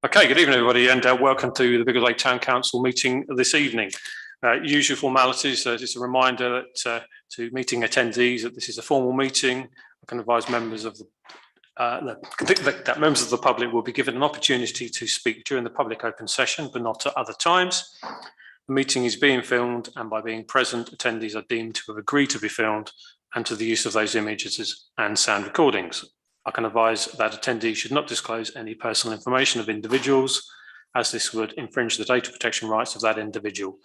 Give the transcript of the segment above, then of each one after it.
Okay, good evening, everybody, and welcome to the Biggleswade Town Council meeting this evening. Usual formalities, just a reminder that to meeting attendees that this is a formal meeting. I can advise members of that members of the public will be given an opportunity to speak during the public open session, but not at other times. The meeting is being filmed, and by being present, attendees are deemed to have agreed to be filmed and to the use of those images and sound recordings. I can advise that attendees should not disclose any personal information of individuals, as this would infringe the data protection rights of that individual.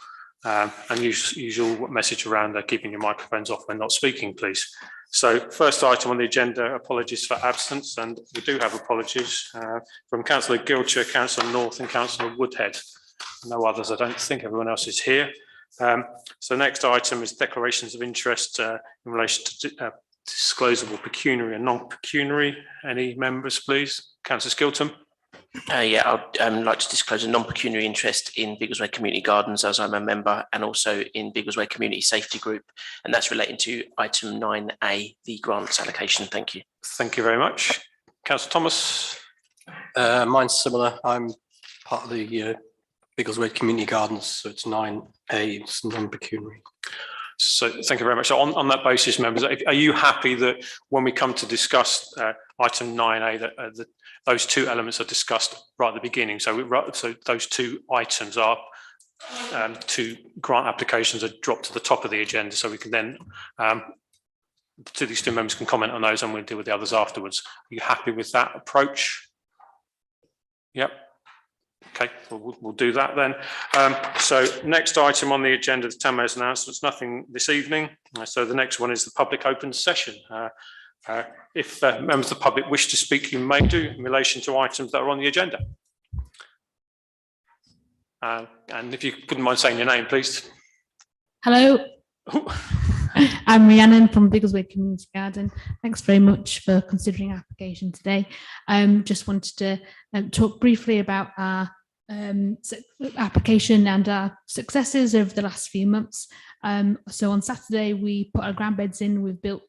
And usual message around keeping your microphones off when not speaking, please. So first item on the agenda, apologies for absence, and we do have apologies from Councillor Gilcher, Councillor North and Councillor Woodhead. No others, I don't think. Everyone else is here. So next item is declarations of interest in relation to disclosable pecuniary and non-pecuniary. Any members, please? Councillor Skilton. Yeah, I'd like to disclose a non-pecuniary interest in Biggleswade Community Gardens, as I'm a member, and also in Biggleswade Community Safety Group, and that's relating to item 9A, the grants allocation. Thank you. Thank you very much. Councillor Thomas. Mine's similar. I'm part of the Biggleswade Community Gardens, so it's 9A, it's non-pecuniary. So thank you very much. So on that basis, members, are you happy that when we come to discuss item 9A, that those two elements are discussed right at the beginning? So those two items are two grant applications are dropped to the top of the agenda, so we can then these two members can comment on those, and we'll deal with the others afterwards. Are you happy with that approach? Yep. Okay, we'll do that then. So next item on the agenda, the Town Mayor's announcements, nothing this evening. So the next one is the public open session. If members of the public wish to speak, you may do in relation to items that are on the agenda. And if you wouldn't mind saying your name, please. Hello. I'm Rhiannon from Biggleswade Community Garden. Thanks very much for considering our application today. Just wanted to talk briefly about our application and our successes over the last few months. So on Saturday, we put our ground beds in. We've built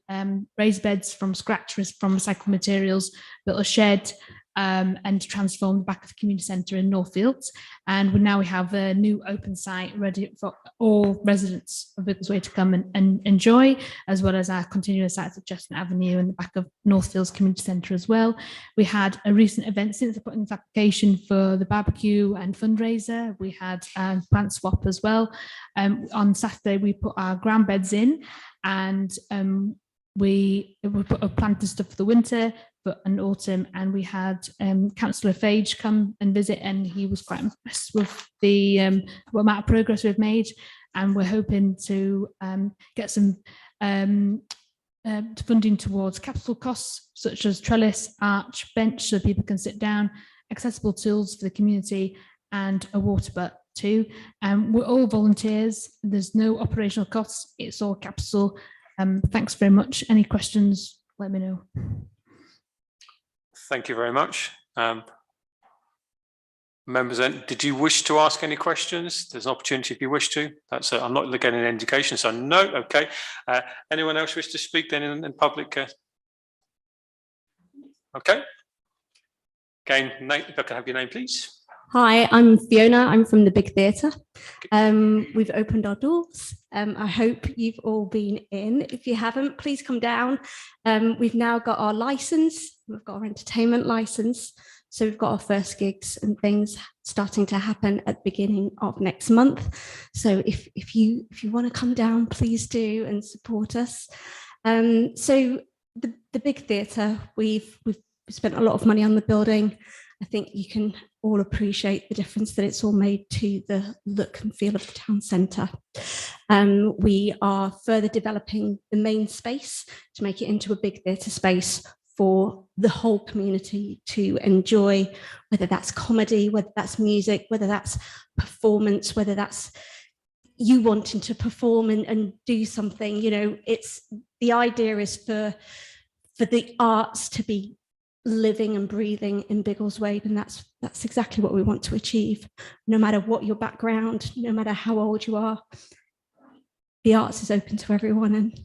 raised beds from scratch from recycled materials, built a shed, and transformed the back of the community centre in Northfields. And now we have a new open site ready for all residents of Biggleswade to come and enjoy, as well as our continuous sites at Chestnut Avenue and the back of Northfields Community Centre as well. We had a recent event since I put in this application for the barbecue and fundraiser. We had a plant swap as well. On Saturday, we put our ground beds in, and we put a planted stuff for the winter and autumn, and we had Councillor Fage come and visit, and he was quite impressed with the amount of progress we've made, and we're hoping to get some funding towards capital costs such as trellis, arch, bench so people can sit down, accessible tools for the community, and a water butt too. We're all volunteers. There's no operational costs. It's all capital. Thanks very much. Any questions, let me know. Thank you very much. Members, did you wish to ask any questions? There's an opportunity if you wish to. That's I'm not getting an indication, so no. Okay. Anyone else wish to speak then in public? Okay. Again, Nate, if I can have your name, please. Hi, I'm Fiona. I'm from the Big Theatre. We've opened our doors. I hope you've all been in. If you haven't, please come down. We've now got our licence. We've got our entertainment licence. So we've got our first gigs and things starting to happen at the beginning of next month. So if you want to come down, please do and support us. So the Big Theatre, we've spent a lot of money on the building. I think you can all appreciate the difference that it's all made to the look and feel of the town centre. We are further developing the main space to make it into a big theatre space for the whole community to enjoy, whether that's comedy, whether that's music, whether that's performance, whether that's you wanting to perform and do something. You know, it's the idea is for the arts to be living and breathing in Biggleswade, and that's exactly what we want to achieve. No matter what your background, no matter how old you are, the arts is open to everyone, and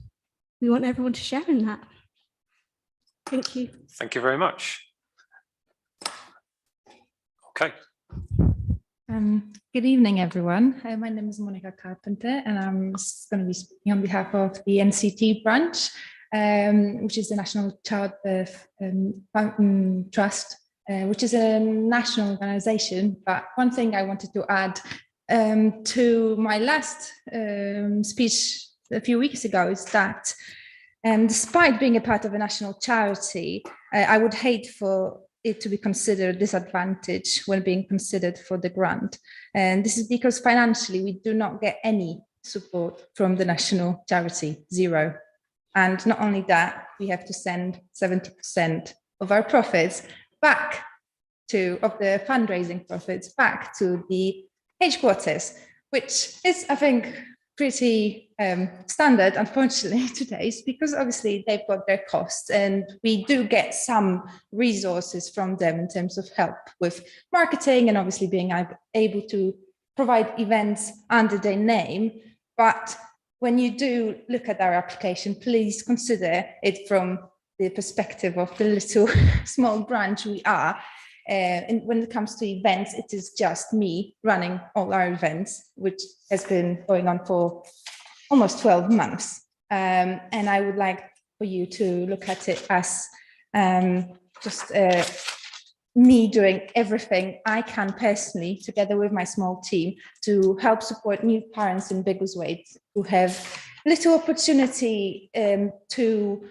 we want everyone to share in that. Thank you. Thank you very much. Okay. Good evening, everyone. My name is Monica Carpenter, and I'm going to be speaking on behalf of the NCT branch, which is the National Childbirth Trust, which is a national organisation. But one thing I wanted to add to my last speech a few weeks ago is that despite being a part of a national charity, I would hate for it to be considered a disadvantage when being considered for the grant. And this is because financially we do not get any support from the national charity, zero. And not only that, we have to send 70% of our profits back of the fundraising profits back to the headquarters, which is, I think, pretty standard, unfortunately, today, because obviously they've got their costs, and we do get some resources from them in terms of help with marketing and obviously being able to provide events under their name. But when you do look at our application, please consider it from the perspective of the little small branch we are. And when it comes to events, it is just me running all our events, which has been going on for almost 12 months. And I would like for you to look at it as just me doing everything I can personally, together with my small team, to help support new parents in Biggleswade who have little opportunity to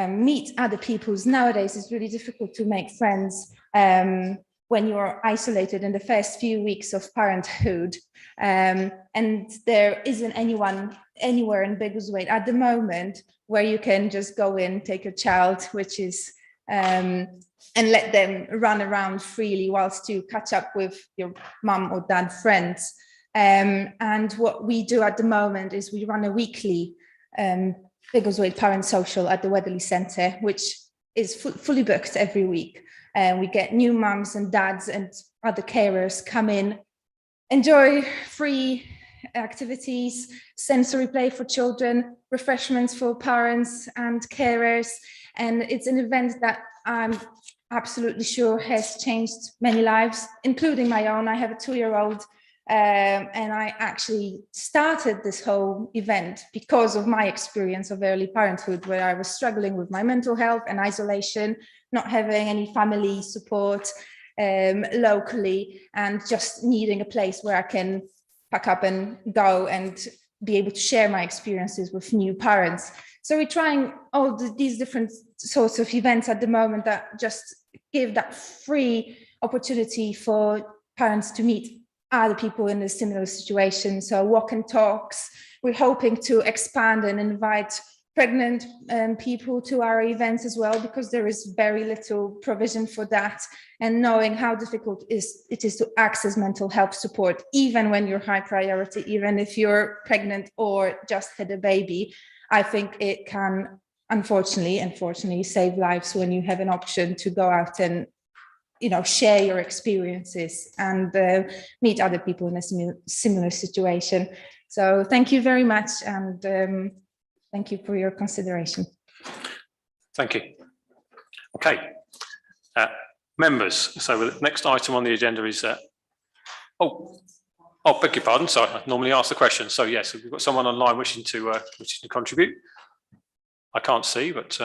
meet other people. Nowadays it's really difficult to make friends when you're isolated in the first few weeks of parenthood, and there isn't anyone anywhere in Biggleswade at the moment where you can just go in, take a child, which is and let them run around freely whilst you catch up with your mum or dad friends. And what we do at the moment is we run a weekly Biggleswade Parent Social at the Weatherly Centre, which is fully booked every week. And we get new mums and dads and other carers come in, enjoy free activities, sensory play for children, refreshments for parents and carers. And it's an event that I'm absolutely sure has changed many lives, including my own. I have a 2-year-old. And I actually started this whole event because of my experience of early parenthood, where I was struggling with my mental health and isolation, not having any family support locally, and just needing a place where I can pack up and go and be able to share my experiences with new parents. So we're trying all these different sorts of events at the moment that just give that free opportunity for parents to meet other people in a similar situation. So walk and talks. We're hoping to expand and invite pregnant people to our events as well, because there is very little provision for that. And knowing how difficult it is to access mental health support, even when you're high priority, even if you're pregnant or just had a baby, I think it can unfortunately save lives when you have an option to go out and share your experiences and meet other people in a similar situation. So thank you very much, and thank you for your consideration. Thank you. Okay, members. So the next item on the agenda is beg your pardon. Sorry, I normally ask the question. So yes, we've got someone online wishing to contribute. I can't see, but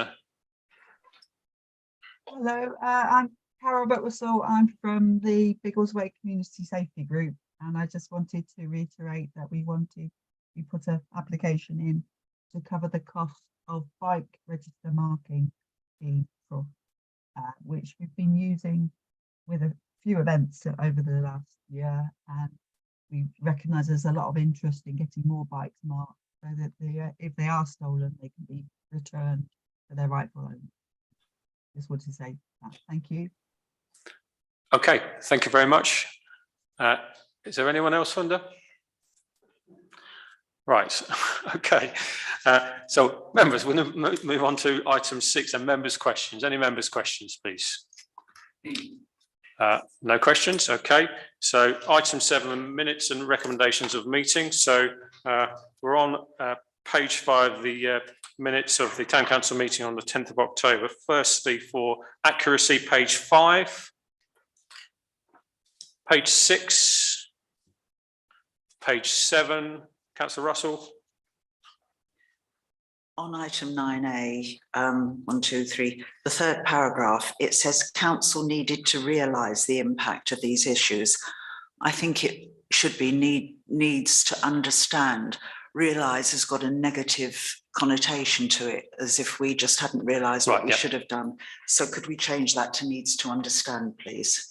hello, I'm Carol Butwhistle. I'm from the Biggleswade Community Safety Group, and I just wanted to reiterate that we put an application in to cover the cost of bike register marking scheme, which we've been using with a few events over the last year, and we recognise there's a lot of interest in getting more bikes marked so that if they are stolen, they can be returned to their rightful owner. Just wanted to say that. Thank you. okay, thank you very much. Is there anyone else, Funda? Right, okay. So members, we'll move on to item 6 and members' questions. Any members' questions, please? No questions, okay. So item 7, minutes and recommendations of meetings. So we're on page 5, the minutes of the Town Council meeting on the 10th of October. Firstly, for accuracy, page 5. Page 6, page 7, Councillor Russell. On item 9A, 1, 2, 3, the third paragraph, it says council needed to realise the impact of these issues. I think it should be needs to understand. Realise has got a negative connotation to it, as if we just hadn't realised what we should have done. So could we change that to needs to understand, please?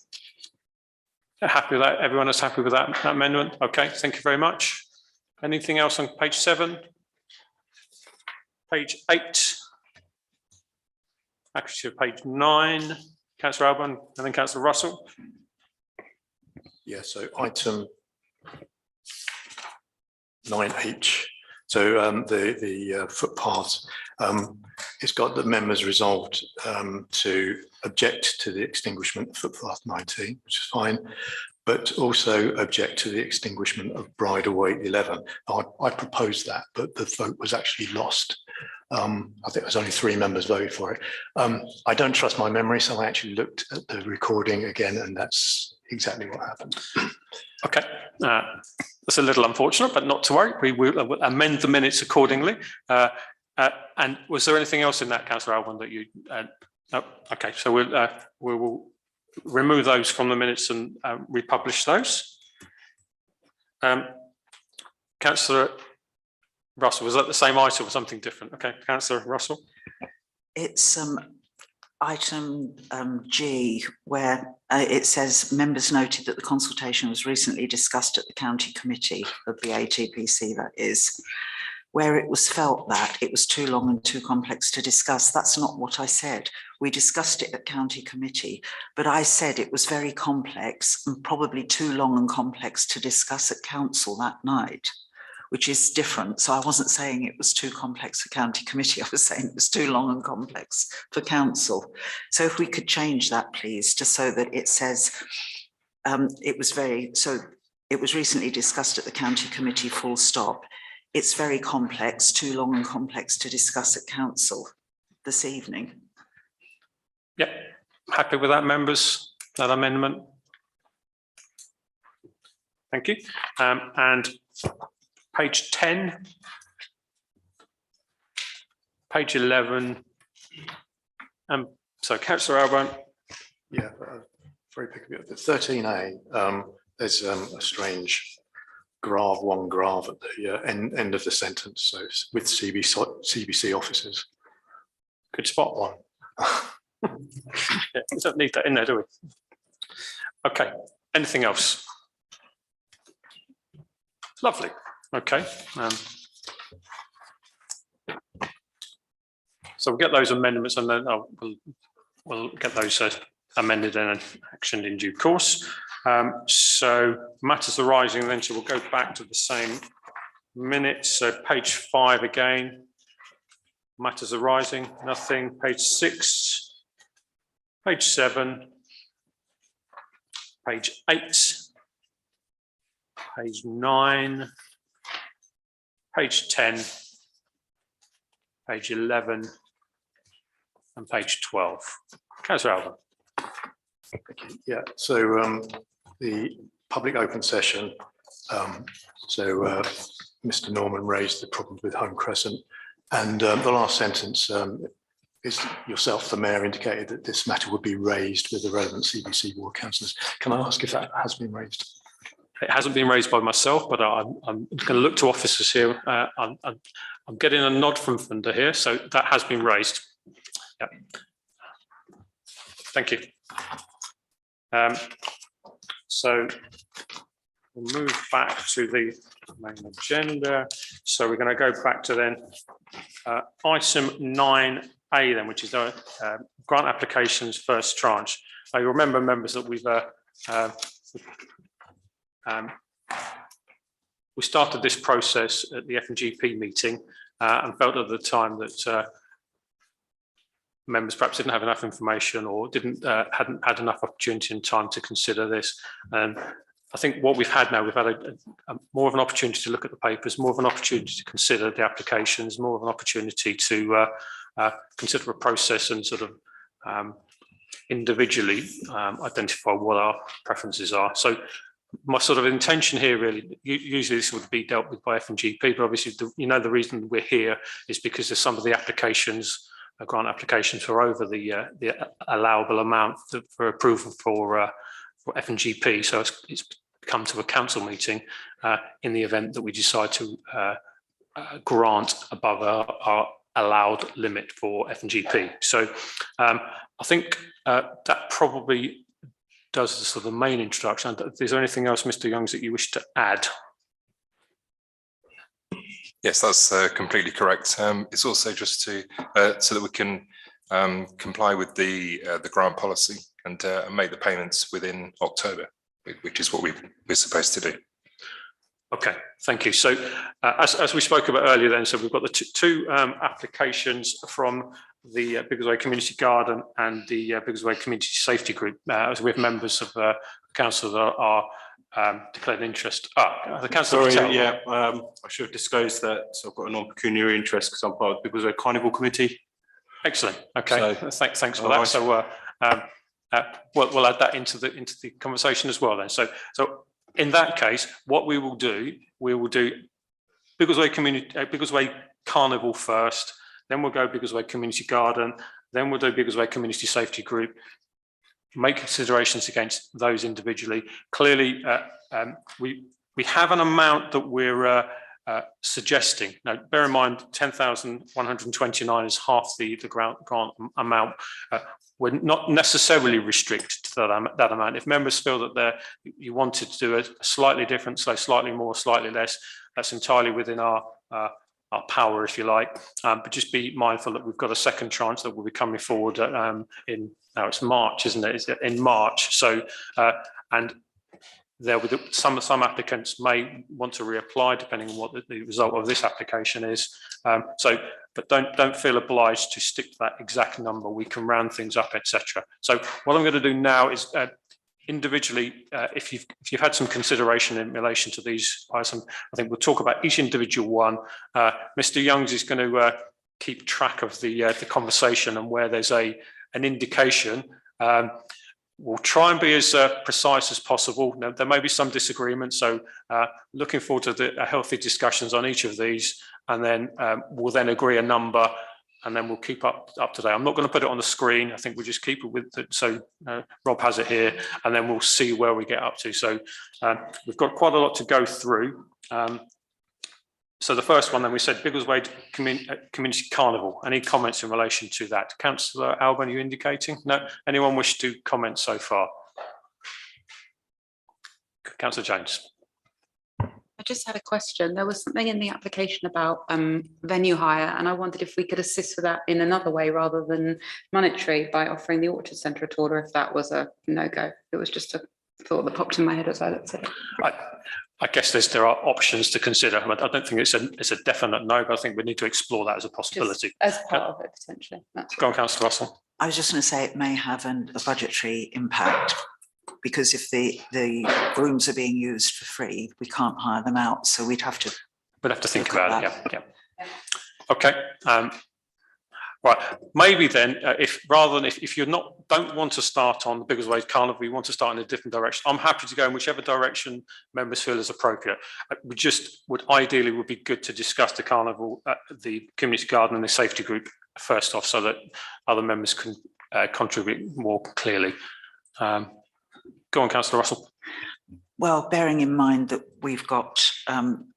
Happy with that? Everyone is happy with that amendment? Okay, thank you very much. Anything else on page 7? Page 8. Actually, page 9. Councillor Alban and then Councillor Russell. Yeah, so item 9H. So the footpaths, it's got the members resolved to object to the extinguishment of footpath 19, which is fine, but also object to the extinguishment of Bridleway 11. I proposed that, but the vote was actually lost. I think there was only 3 members voted for it. I don't trust my memory, so I actually looked at the recording again, and that's exactly what happened. Okay, that's a little unfortunate, but not to worry. We will amend the minutes accordingly. And was there anything else in that, Councillor Alban, that you? No. Okay, so we will remove those from the minutes and republish those. Councillor Russell, was that the same item or something different? Okay, Councillor Russell. It's item G, where it says members noted that the consultation was recently discussed at the county committee of the ATPC, that is, where it was felt that it was too long and too complex to discuss. That's not what I said. We discussed it at county committee, but I said it was very complex and probably too long and complex to discuss at council that night, which is different. So I wasn't saying it was too complex for county committee. I was saying it was too long and complex for council. So if we could change that, please, just so that it says it was recently discussed at the county committee, full stop. It's very complex, too long and complex to discuss at council this evening. Yep, happy with that, members, that amendment. Thank you. And page 10, page 11, so Councillor Alban. Yeah, very picky. The 13A, there's a strange one grave at the end of the sentence, so it's with CBC officers. Good spot one. Yeah, we don't need that in there, do we? Okay, anything else? Lovely. Okay. So we'll get those amendments and then we'll get those amended and actioned in due course. So matters arising then, so we'll go back to the same minutes. So page 5 again, matters arising, nothing. Page 6, page 7, page 8, page 9, page 10, page 11, and page 12. Councillor Alban. Yeah, so the public open session, Mr. Norman raised the problem with Home Crescent, and the last sentence is yourself, the Mayor, indicated that this matter would be raised with the relevant CBC ward councillors. Can I ask if that has been raised? It hasn't been raised by myself, but I'm going to look to officers here. I'm getting a nod from Funda here, so that has been raised. Yeah. Thank you. So we'll move back to the main agenda. So we're going to go back to then item 9A then, which is the grant applications first tranche. Now you remember, members, that we started this process at the F&GP meeting and felt at the time that members perhaps didn't have enough information or hadn't had enough opportunity and time to consider this. And I think what we've had now, we've had a more of an opportunity to look at the papers, more of an opportunity to consider the applications, more of an opportunity to consider a process and sort of individually identify what our preferences are. So my sort of intention here really, usually this would be dealt with by F&GP, but obviously the reason we're here is because of some of the applications, grant applications are over the allowable amount for approval for F&GP. So it's come to a council meeting in the event that we decide to grant above our allowed limit for F&GP. So I think that probably does the sort of main introduction. Is there anything else, Mr. Youngs, that you wish to add? Yes, that's completely correct. It's also just to so that we can comply with the grant policy and make the payments within October, which is what we're supposed to do. Okay, thank you. So as we spoke about earlier then, so we've got the two applications from the Biggleswade Community Garden and the Biggleswade Community Safety Group. As we have members of the council that are declared interest. The council. Sorry, yeah, I should have disclosed that. So I've got a non-pecuniary interest because I'm part of the Biggleswade Carnival Committee. Excellent. Okay, so, thanks for that. Right. So we'll add that into the conversation as well then. So in that case, what we will do Biggleswade Carnival first, then we'll go Biggleswade Community Garden, then we'll do Biggleswade Community Safety Group, make considerations against those individually. Clearly, we have an amount that we're suggesting. Now, bear in mind, 10,129 is half the grant amount. We're not necessarily restricted to that amount. If members feel that you wanted to do a slightly different, so slightly more, slightly less, that's entirely within our power, if you like. But just be mindful that we've got a second tranche that will be coming forward now it's March, isn't it? It's in March. So and there will some applicants may want to reapply depending on what the result of this application is. But don't feel obliged to stick to that exact number. We can round things up, etc. So what I'm going to do now is individually, if you've had some consideration in relation to these items, I think we'll talk about each individual one. Mr. Youngs is going to keep track of the conversation, and where there's an indication, we'll try and be as precise as possible. Now, there may be some disagreement, so looking forward to healthy discussions on each of these, and then we'll then agree a number, and then we'll keep up to date. I'm not going to put it on the screen. I think we'll just keep it with it. So Rob has it here, and then we'll see where we get up to. So we've got quite a lot to go through. So the first one, then we said Biggleswade Community Carnival. Any comments in relation to that? Councillor Alban, are you indicating? No? Anyone wish to comment so far? Councillor James. I just had a question. There was something in the application about venue hire, and I wondered if we could assist with that in another way rather than monetary, by offering the Orchard Centre a tour, or if that was a no-go. It was just a thought that popped in my head as I looked at it. I guess there are options to consider. I don't think it's a definite no, but I think we need to explore that as a possibility. Just as part of it, potentially. Go on, Councillor Russell. I was just going to say it may have a budgetary impact, because if the rooms are being used for free, we can't hire them out. So we'd have to think about it. Yeah. Okay. Right. Maybe then, if you're don't want to start on the Biggleswade Carnival, you want to start in a different direction, I'm happy to go in whichever direction members feel is appropriate. We just would be good to discuss the carnival, the community garden, and the safety group first off, so that other members can contribute more clearly. Go on, Councillor Russell. Well, bearing in mind that we've got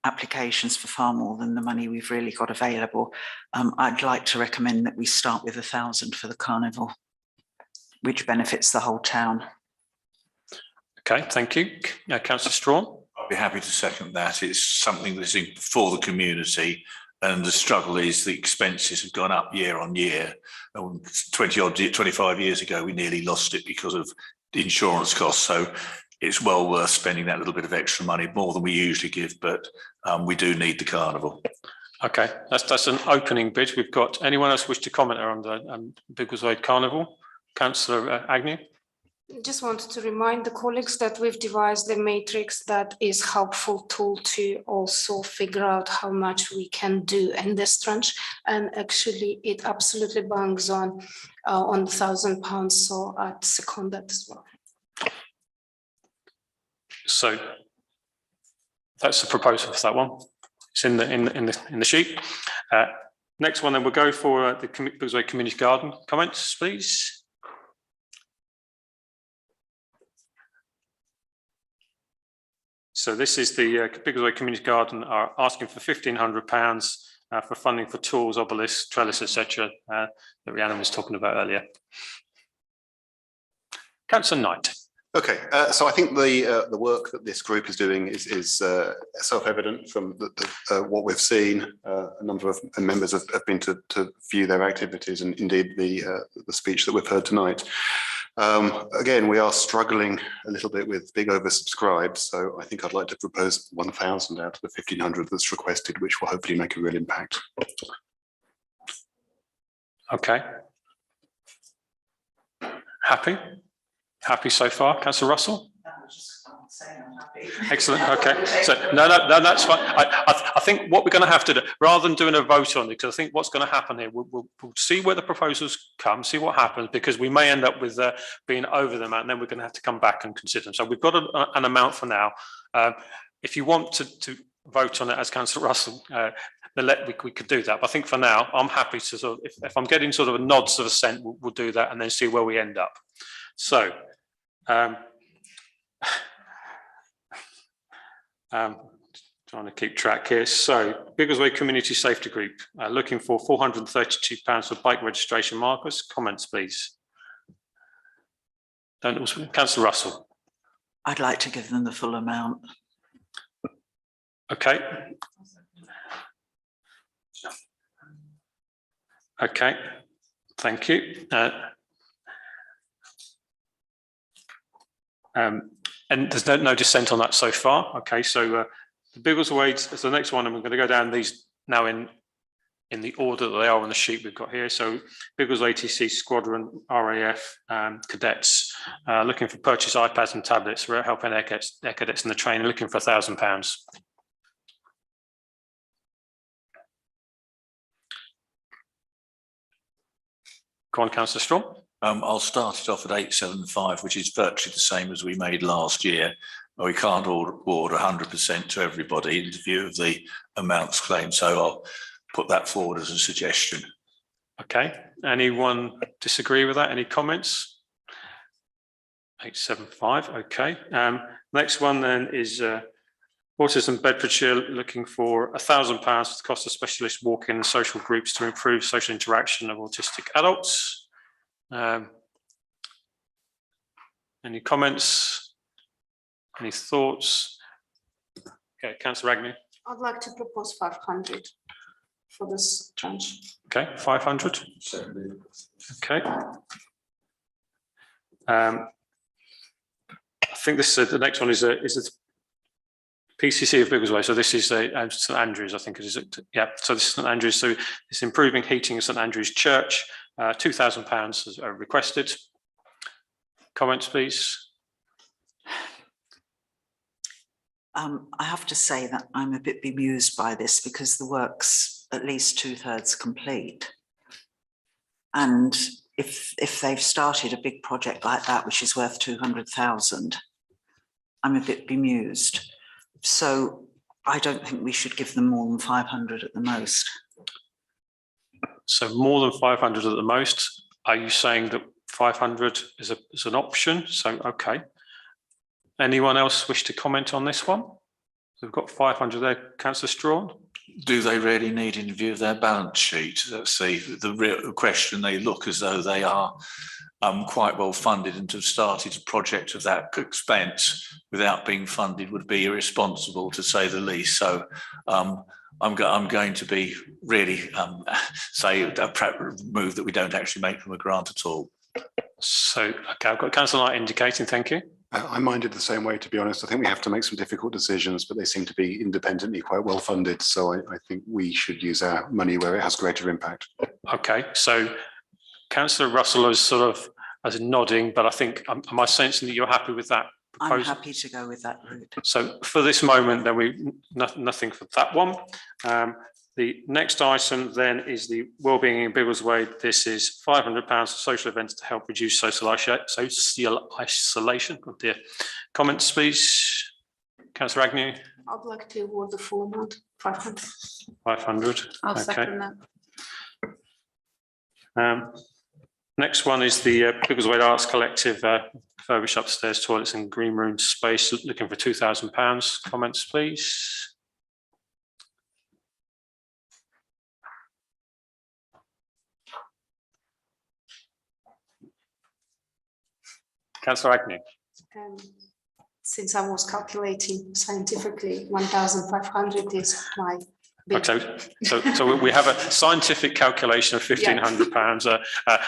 applications for far more than the money we've really got available, I'd like to recommend that we start with 1,000 for the carnival, which benefits the whole town. Okay, thank you. Councillor Strawn. I'd be happy to second that. It's something that's for the community, and the struggle is the expenses have gone up year on year. 25 years ago, we nearly lost it because of the insurance costs. So it's well worth spending that little bit of extra money, more than we usually give, but we do need the carnival. Okay, that's an opening bid. We've got anyone else wish to comment on the Biggleswade Carnival? Councillor Agnew. Just wanted to remind the colleagues that we've devised a matrix that is helpful tool to also figure out how much we can do in this tranche. And actually it absolutely bangs on £1,000. So I'd second that as well. So that's the proposal for that one. It's in the sheet. Next one, then we'll go for the Biggleswade Community Garden. Comments, please. So this is the Biggleswade Community Garden are asking for £1,500 for funding for tools, obelisks, trellis, etc. That Rhiannon was talking about earlier. Councillor Knight. Okay, so I think the work that this group is doing is self-evident from what we've seen. A number of members have been to view their activities, and indeed the speech that we've heard tonight. Again, we are struggling a little bit with big oversubscribed, so I think I'd like to propose 1,000 out of the 1,500 that's requested, which will hopefully make a real impact. Okay. Happy so far, Councillor Russell? Excellent. Okay. So no, that's fine. I think what we're going to have to do, rather than doing a vote on it, because I think what's going to happen here, we'll see where the proposals come, see what happens, because we may end up with being over the amount, and then we're going to have to come back and consider them. So we've got an amount for now. If you want to vote on it as Councillor Russell, we could do that. But I think for now, I'm happy to sort of, if I'm getting sort of a nods of assent, we'll do that and then see where we end up. So. Trying to keep track here. So Biggleswade Community Safety Group looking for £432 for bike registration markers. Comments, please. Councillor Russell. I'd like to give them the full amount. Okay. Okay. Thank you. And there's no dissent on that so far. Okay, so the Biggleswade is the next one, and we're going to go down these now in the order that they are on the sheet we've got here. So Biggleswade ATC Squadron RAF cadets looking for purchase iPads and tablets for helping their cadets in the training, looking for £1,000. Go on, Councillor Straw. I'll start it off at 875, which is virtually the same as we made last year. We can't award 100% to everybody in view of the amounts claimed, so I'll put that forward as a suggestion. Okay, anyone disagree with that? Any comments? 875, okay. Next one then is Autism Bedfordshire looking for £1,000 for the cost of specialist walk-in social groups to improve social interaction of autistic adults. Any comments? Any thoughts? Okay, Councillor Agnew. I'd like to propose 500 for this tranche. Okay, 500. Okay. I think this is the next one is a PCC of Biggleswade. So this is St Andrews, I think it is. Yeah. So this is St Andrews. So it's improving heating of St Andrews Church. £2,000 is requested. Comments, please. I have to say that I'm a bit bemused by this because the work's at least 2/3 complete. And if they've started a big project like that, which is worth 200,000, I'm a bit bemused. So I don't think we should give them more than 500 at the most. So more than 500 at the most. Are you saying that 500 is an option? So, okay. Anyone else wish to comment on this one? We've got 500 there. Councillor Strawn. Do they really need, in view of their balance sheet? That's the real question. They look as though they are quite well funded, and to have started a project of that expense without being funded would be irresponsible, to say the least. So I'm going to be really say a move that we don't actually make from a grant at all. So, okay, I've got Councillor Knight indicating, thank you. I'm minded the same way, to be honest. I think we have to make some difficult decisions, but they seem to be independently quite well funded. So I think we should use our money where it has greater impact. Okay, so Councillor Russell has sort of as in nodding, but I think, am I sensing that you're happy with that proposal? I'm happy to go with that route. So for this moment, then nothing for that one. The next item then is the wellbeing in Biggleswade. This is £500 for social events to help reduce social isolation. Oh dear. Comments, please. Councillor Agnew. I'd like to award the full amount, 500. 500. I'll second that. Next one is the Biggleswade Arts Collective refurbish upstairs toilets and green room space, looking for £2,000. Comments, please. Councillor Agnew. Since I was calculating scientifically, 1,500 is my bid. Okay, so we have a scientific calculation of £1,500.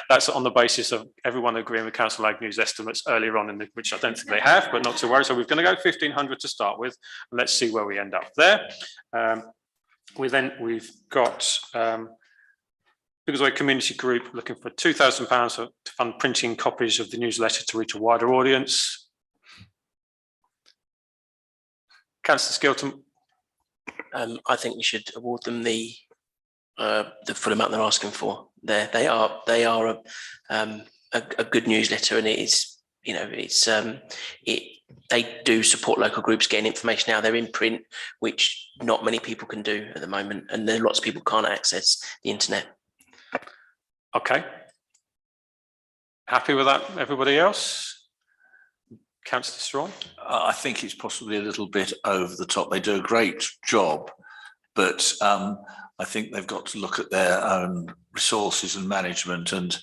That's on the basis of everyone agreeing with Councillor Agnew's estimates earlier on, which I don't think they have, but not to worry. So we're going to go 1,500 to start with, and let's see where we end up there. We've got Biggleswade Community Group looking for £2,000 to fund printing copies of the newsletter to reach a wider audience. Councillor Skilton. I think we should award them the full amount they're asking for. They are a good newsletter, and it is, you know, they do support local groups getting information out. They're in print, which not many people can do at the moment, and there are lots of people can't access the internet. Okay. Happy with that, everybody else? Councillor Strawn? I think it's possibly a little bit over the top. They do a great job, but I think they've got to look at their own resources and management and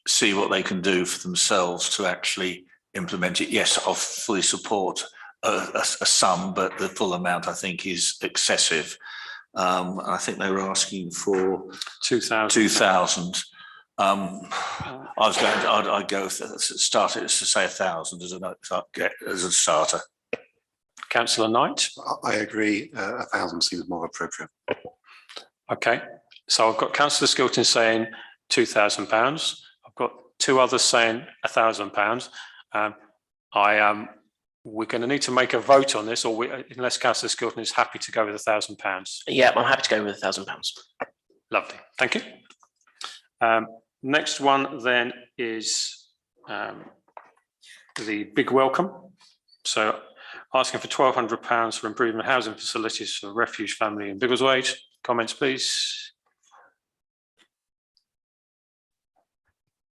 see what they can do for themselves to actually implement it. Yes, I'll fully support a sum, but the full amount I think is excessive. I think they were asking for 2,000. I'd go start it to say 1,000 as a starter. Councillor Knight. I agree. 1,000 seems more appropriate. Okay, so I've got Councillor Skilton saying £2,000. I've got two others saying £1,000. We're going to need to make a vote on this, unless Councillor Skilton is happy to go with £1,000. Yeah, I'm happy to go with £1,000. Lovely, thank you. Next one then is the big welcome. So asking for £1,200 for improvement housing facilities for refuge family in Biggleswade. Comments, please.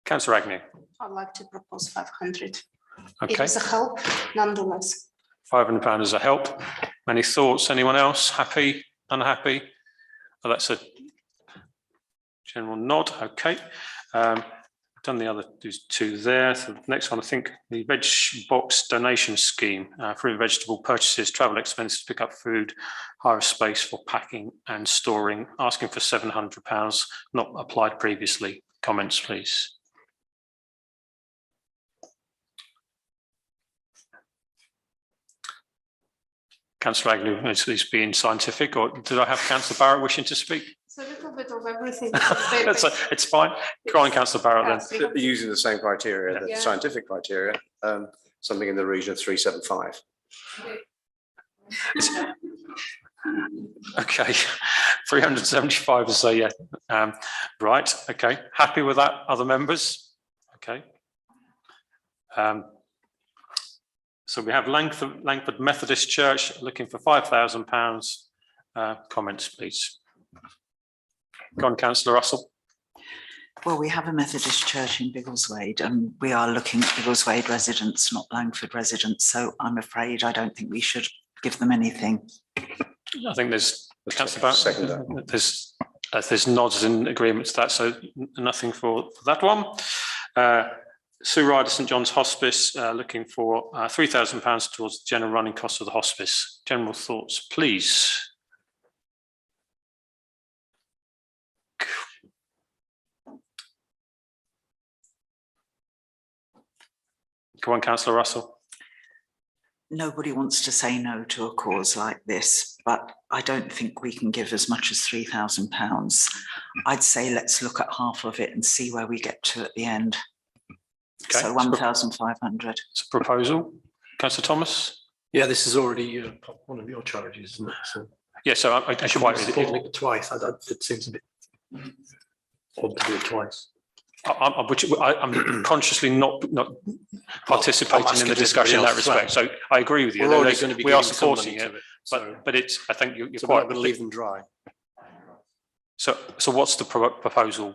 Councillor Agnew. I'd like to propose 500. Okay. It is a help, nonetheless. £500 is a help. Any thoughts? Anyone else? Happy? Unhappy? Well, that's a general nod. Okay. Done the other two there. So the next one, I think, the veg box donation scheme, fruit and vegetable purchases, travel expenses, pick up food, hire space for packing and storing, asking for £700, not applied previously. Comments, please. Councillor Agnew is being scientific, or did I have Councillor Barrett wishing to speak? It's a little bit of everything. It's fine. Go on, Councillor Barrett, then. Using the same criteria, the scientific criteria, something in the region of 375. Okay, 375 is a yeah. Right, okay. Happy with that, other members? Okay. So we have Langford Methodist Church looking for £5,000. Comments, please. Go on, Councillor Russell. Well, we have a Methodist church in Biggleswade, and we are looking at Biggleswade residents, not Langford residents. So I'm afraid I don't think we should give them anything. I think there's Councillor Barrett. There's nods in agreement to that, so nothing for that one. Sue Ryder, St John's Hospice, looking for £3,000 towards the general running costs of the hospice. General thoughts, please. Go on, Councillor Russell. Nobody wants to say no to a cause like this, but I don't think we can give as much as £3,000. I'd say let's look at half of it and see where we get to at the end. Okay, So 1,500. It's a proposal. Councillor Thomas? Yeah, this is already one of your charities, isn't it? So Yeah, so I quite supporting it twice. It seems a bit odd to do it twice. I'm consciously not participating in the discussion in that respect. So I agree with you. We're already going to be we are giving some supporting money it, to it, but it's. I think you're so quite. we're not going to leave them dry. So what's the proposal?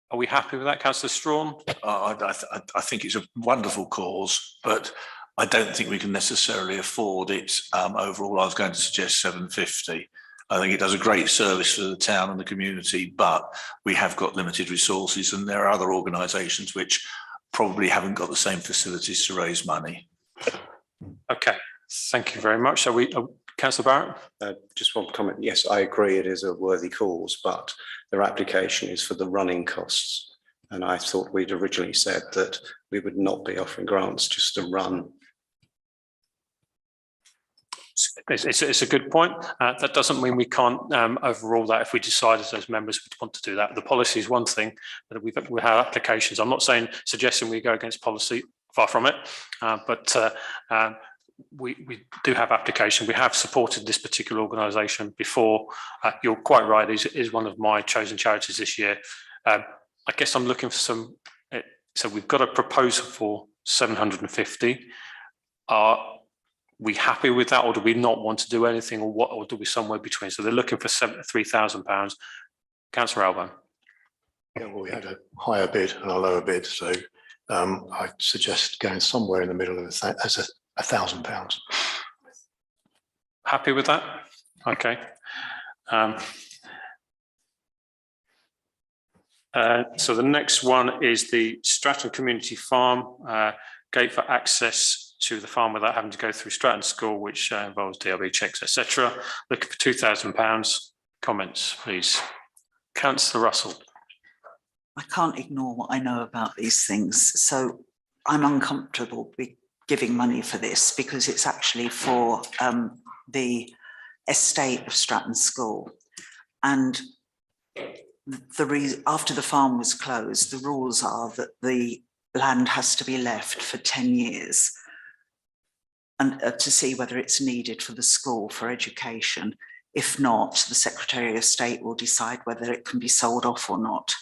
Are we happy with that, Councillor Strawn? I think it's a wonderful cause, but I don't think we can necessarily afford it. Overall, I was going to suggest 750. I think it does a great service for the town and the community, but we have got limited resources, and there are other organisations which probably haven't got the same facilities to raise money. Okay, thank you very much. So Councillor Barrett? Just one comment. Yes, I agree it is a worthy cause, but their application is for the running costs. And I thought we'd originally said that we would not be offering grants just to run. It's a good point. That doesn't mean we can't overrule that if we decide as those members would want to do that. The policy is one thing, but we have applications. I'm not suggesting we go against policy, far from it, but we do have application. We have supported this particular organisation before. You're quite right, is one of my chosen charities this year. I guess I'm looking for some, so we've got a proposal for 750. Are we happy with that, or do we not want to do anything, or do we somewhere between? So they're looking for £3,000. Councillor Alban. Yeah, well, we had a higher bid and a lower bid, so I suggest going somewhere in the middle of as £1,000. Happy with that? Okay. So the next one is the Stratton Community Farm, gate for access to the farm without having to go through Stratton School, which involves DRB checks, etc. Looking for £2,000. Comments, please. Councillor Russell. I can't ignore what I know about these things. So I'm uncomfortable with giving money for this because it's actually for the estate of Stratton School. And after the farm was closed, the rules are that the land has to be left for 10 years and to see whether it's needed for the school for education. If not, the Secretary of State will decide whether it can be sold off or not.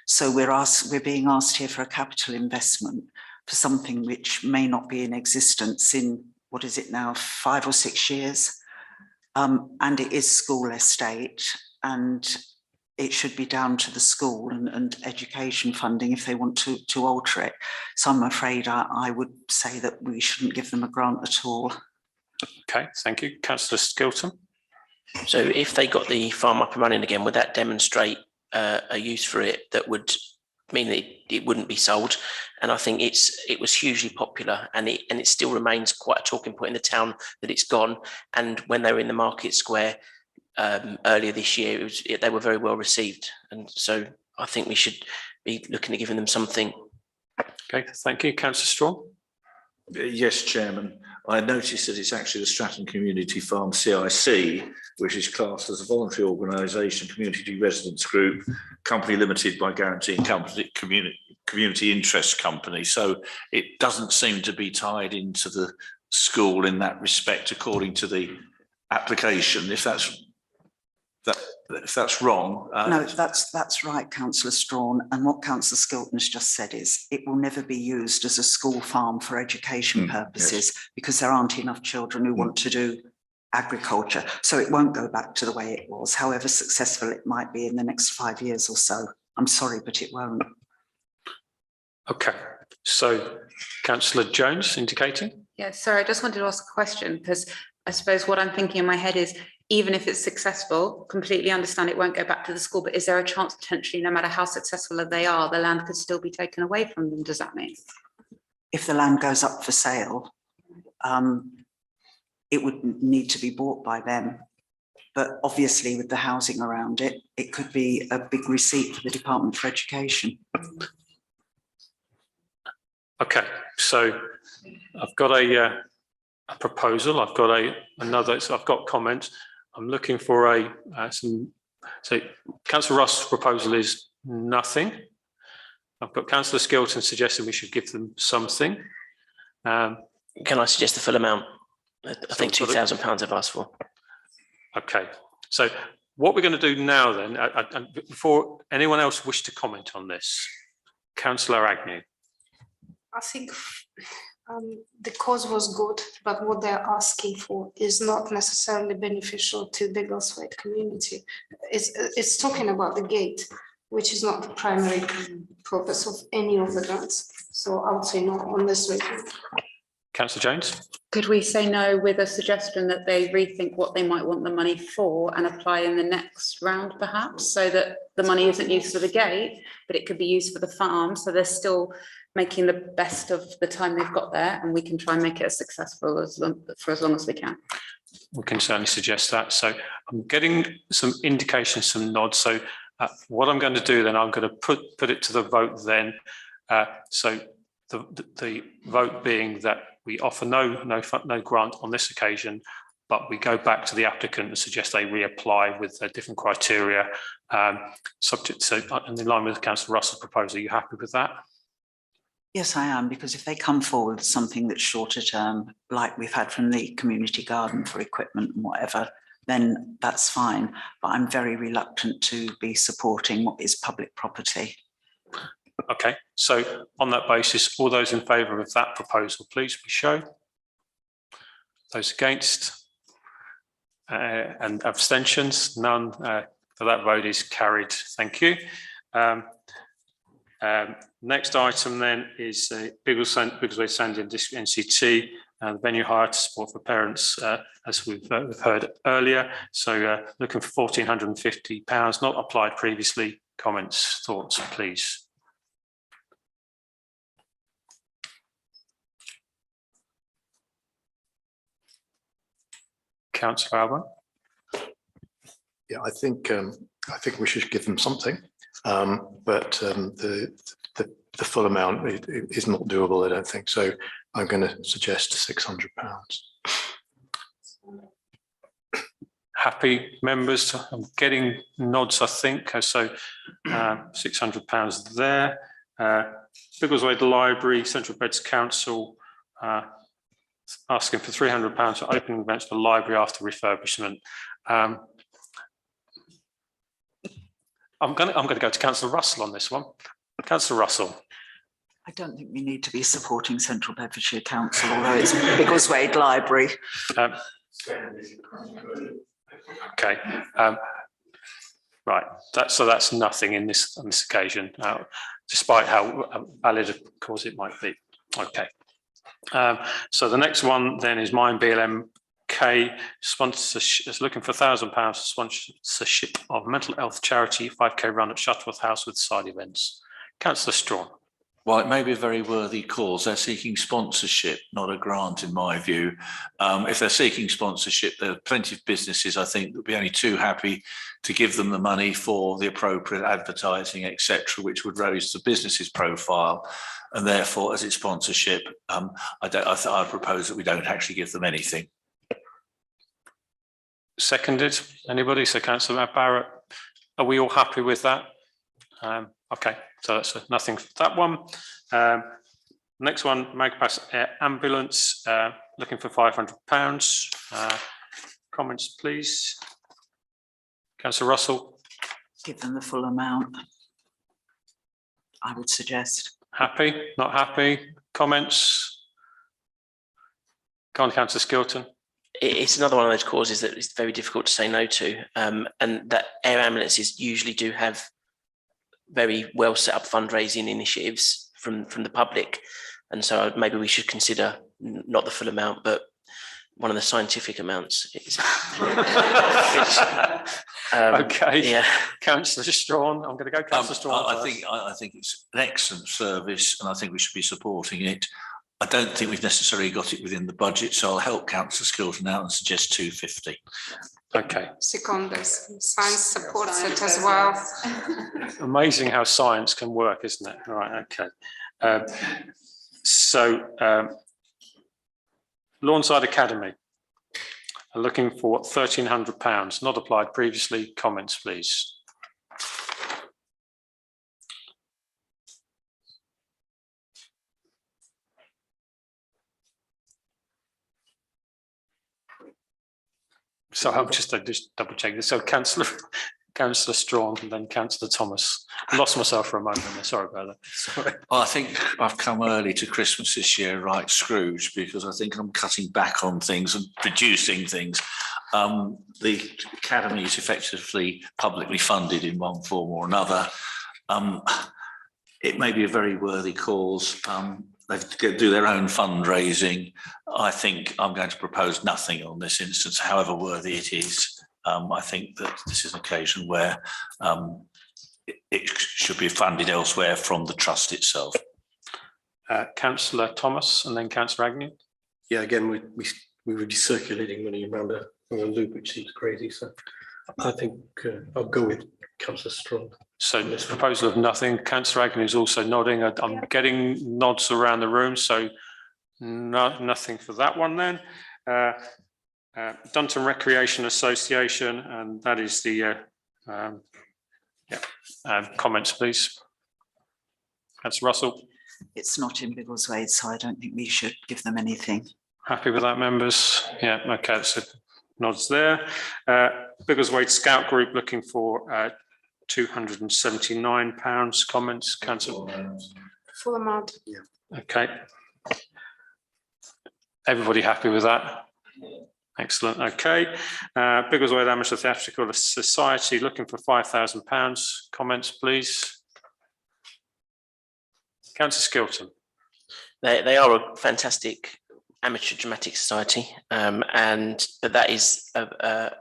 So we're being asked here for a capital investment for something which may not be in existence in, what is it now, 5 or 6 years? And it is school estate, and it should be down to the school and education funding if they want to alter it. So I'm afraid I would say that we shouldn't give them a grant at all. Okay, thank you. Councillor Skilton. So if they got the farm up and running again, would that demonstrate a use for it that would mean that it wouldn't be sold? And I think it was hugely popular, and it still remains quite a talking point in the town that it's gone. And when they were in the market square earlier this year, they were very well received, and so I think we should be looking at giving them something. Okay, thank you. Councillor Strawn. Yes, Chairman. I noticed that it's actually the Stratton Community Farm CIC, which is classed as a voluntary organisation, community residents group, company limited by guaranteeing company, community interest company. So it doesn't seem to be tied into the school in that respect, according to the application. If that's wrong. No, that's right, Councillor Strawn. And what Councillor Skilton has just said is it will never be used as a school farm for education purposes, because there aren't enough children who want to do agriculture. So it won't go back to the way it was, however successful it might be in the next 5 years or so. I'm sorry, but it won't. Okay, so Councillor Jones indicating. Yeah, sorry, I just wanted to ask a question, because I suppose what I'm thinking in my head is, even if it's successful, completely understand it won't go back to the school, but is there a chance potentially, no matter how successful they are, the land could still be taken away from them? Does that mean? If the land goes up for sale, it would need to be bought by them. But obviously with the housing around it, it could be a big receipt for the Department for Education. Okay, so I've got a proposal. I've got another. So I've got comments. I'm looking for some. So Councillor Ross's proposal is nothing. I've got Councillor Skelton suggesting we should give them something. Can I suggest the full amount? I think £2,000 I've asked for. Okay, so what we're going to do now then, before anyone else wish to comment on this, Councillor Agnew. I think the cause was good, but what they're asking for is not necessarily beneficial to Biggleswade community. It's talking about the gate, which is not the primary purpose of any of the grants. So I would say no on this way. Councillor Jones. Could we say no with a suggestion that they rethink what they might want the money for and apply in the next round perhaps, so that the money isn't used for the gate, but it could be used for the farm, so they're still making the best of the time they've got there, and we can try and make it as successful for as long as we can. We can certainly suggest that. So I'm getting some indications, some nods. So what I'm going to do then, I'm going to put it to the vote then. So the vote being that we offer no grant on this occasion, but we go back to the applicant and suggest they reapply with different criteria, subject to, and in line with Councillor Russell's proposal. Are you happy with that? Yes, I am, because if they come forward with something that's shorter term, like we've had from the community garden for equipment and whatever, then that's fine. But I'm very reluctant to be supporting what is public property. Okay, so on that basis, all those in favour of that proposal, please be shown. Those against and abstentions, none. So that vote is carried. Thank you. Next item then is Biggleswade Sandy and District NCT, the venue hire to support for parents, as we've heard earlier. So looking for £1,450, not applied previously. Comments, thoughts, please. Councillor Alban. Yeah, I think we should give them something, but the full amount is not doable, I don't think. So I'm going to suggest £600. Happy members? I'm getting nods, I think. So £600 there. Biggleswade Library, Central Beds Council, asking for £300 for opening events for the library after refurbishment. I'm going to go to Councillor Russell on this one. Councillor Russell. I don't think we need to be supporting Central Bedfordshire Council, although it's Biggleswade Library. Okay. Right. That's nothing on this occasion, despite how valid a cause it might be. Okay. So the next one then is Mine BLMK sponsorship, is looking for £1,000 sponsorship of mental health charity 5K run at Shuttleworth House with side events. Councillor Strawn. Well, it may be a very worthy cause. They're seeking sponsorship, not a grant, in my view. If they're seeking sponsorship, there are plenty of businesses, I think, that would be only too happy to give them the money for the appropriate advertising, etc., which would raise the business's profile. And therefore, as it's sponsorship, I propose that we don't actually give them anything. Seconded. Anybody? So Councillor Barrett, are we all happy with that? Okay, so that's nothing for that one. Next one, Magpass Air Ambulance, looking for £500. Comments, please. Councillor Russell. Give them the full amount, I would suggest. Happy, not happy? Comments? Go on, Councillor Skilton. It's another one of those causes that is very difficult to say no to, and that air ambulances usually do have very well set up fundraising initiatives from the public, and so maybe we should consider not the full amount but one of the scientific amounts. Okay. Yeah. Councillor Strawn. I'm going to go Councillor Strawn. I think it's an excellent service, and I think we should be supporting it. I don't think we've necessarily got it within the budget, so I'll help Councillor Skilton out and suggest £250. Okay. Secondus. Science supports it as well. Amazing how science can work, isn't it? Right. Okay. Lawnside Academy are looking for £1,300, not applied previously. Comments, please. So I'm just double checking. So Councillor Strong and then Councillor Thomas. I lost myself for a moment there. Sorry about that. Sorry. I think I've come early to Christmas this year, like Scrooge, because I think I'm cutting back on things and reducing things. The academy is effectively publicly funded in one form or another. It may be a very worthy cause. They do their own fundraising. I think I'm going to propose nothing on this instance, however worthy it is. I think that this is an occasion where it should be funded elsewhere from the trust itself. Councillor Thomas and then Councillor Agnew. Yeah, again, we would be circulating money around a loop, which seems crazy. So I think I'll go with Councillor Strong. So this proposal of nothing. Councillor Agnew is also nodding. I'm getting nods around the room, so nothing for that one then. Dunton Recreation Association, and that is the comments, please. Councillor Russell. It's not in Biggleswade, so I don't think we should give them anything. Happy with that, members? Yeah, okay, so nods there. Biggleswade Scout Group looking for £279. Comments, Councillor? Full amount. Yeah. Okay. Everybody happy with that? Excellent. Okay. Biggleswade Amateur Theatrical Society looking for £5,000. Comments, please. Councillor Skilton. They are a fantastic amateur dramatic society, but that is a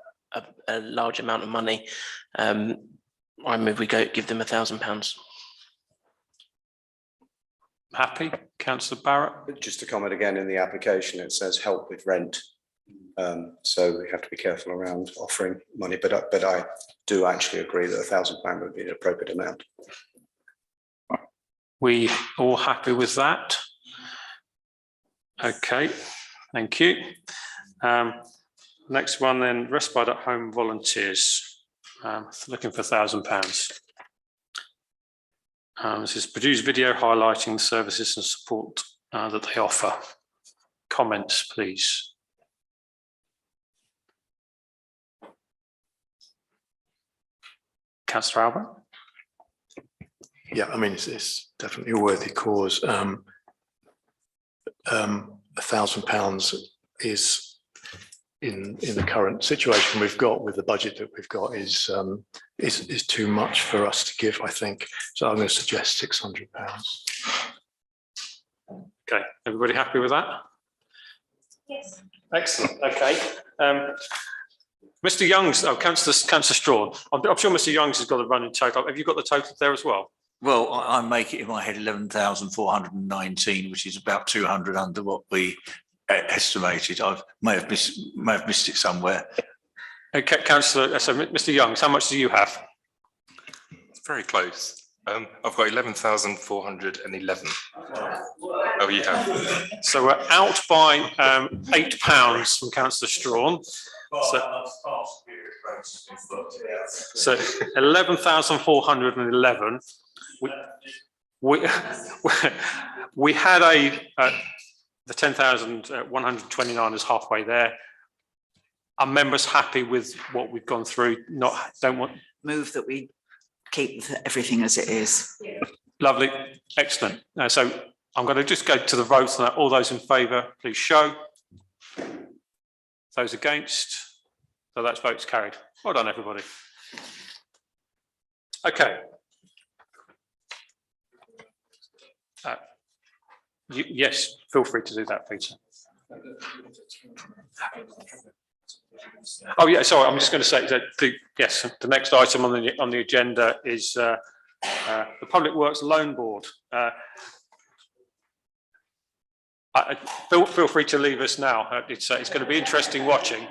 large amount of money. I move we give them £1,000. Happy, Councillor Barrett. Just to comment again, in the application, it says help with rent. So we have to be careful around offering money, but I do actually agree that £1,000 would be an appropriate amount. We all happy with that? Okay, thank you. Next one then, Respite at Home volunteers, looking for £1,000. This is produce video highlighting the services and support that they offer. Comments, please. Councillor Albert. Yeah, I mean, it's definitely a worthy cause. £1,000 is in the current situation we've got with the budget that we've got is too much for us to give, I think. So I'm going to suggest £600. Okay, everybody happy with that? Yes. Excellent. Okay. Mr. Young's, Councillor Strawn. I'm sure Mr. Young's has got the running total. Have you got the total there as well? Well, I make it in my head 11,419, which is about 200 under what we estimated. I may have missed it somewhere. Okay, Councillor, so Mr. Youngs, how much do you have? It's very close. I've got 11,411. Oh, you have. So we're out by £8 from Councillor Strawn. So 11,411. We had the 10,129 is halfway there. Are members happy with what we've gone through? Move that we keep everything as it is. Lovely, excellent. So I'm going to just go to the votes on that. All those in favour, please show. Those against. So that's votes carried. Well done, everybody. Okay. Yes, feel free to do that, Peter. Oh yeah, sorry. I'm just going to say that the next item on the agenda is the Public Works Loan Board. Feel free to leave us now. It's going to be interesting watching.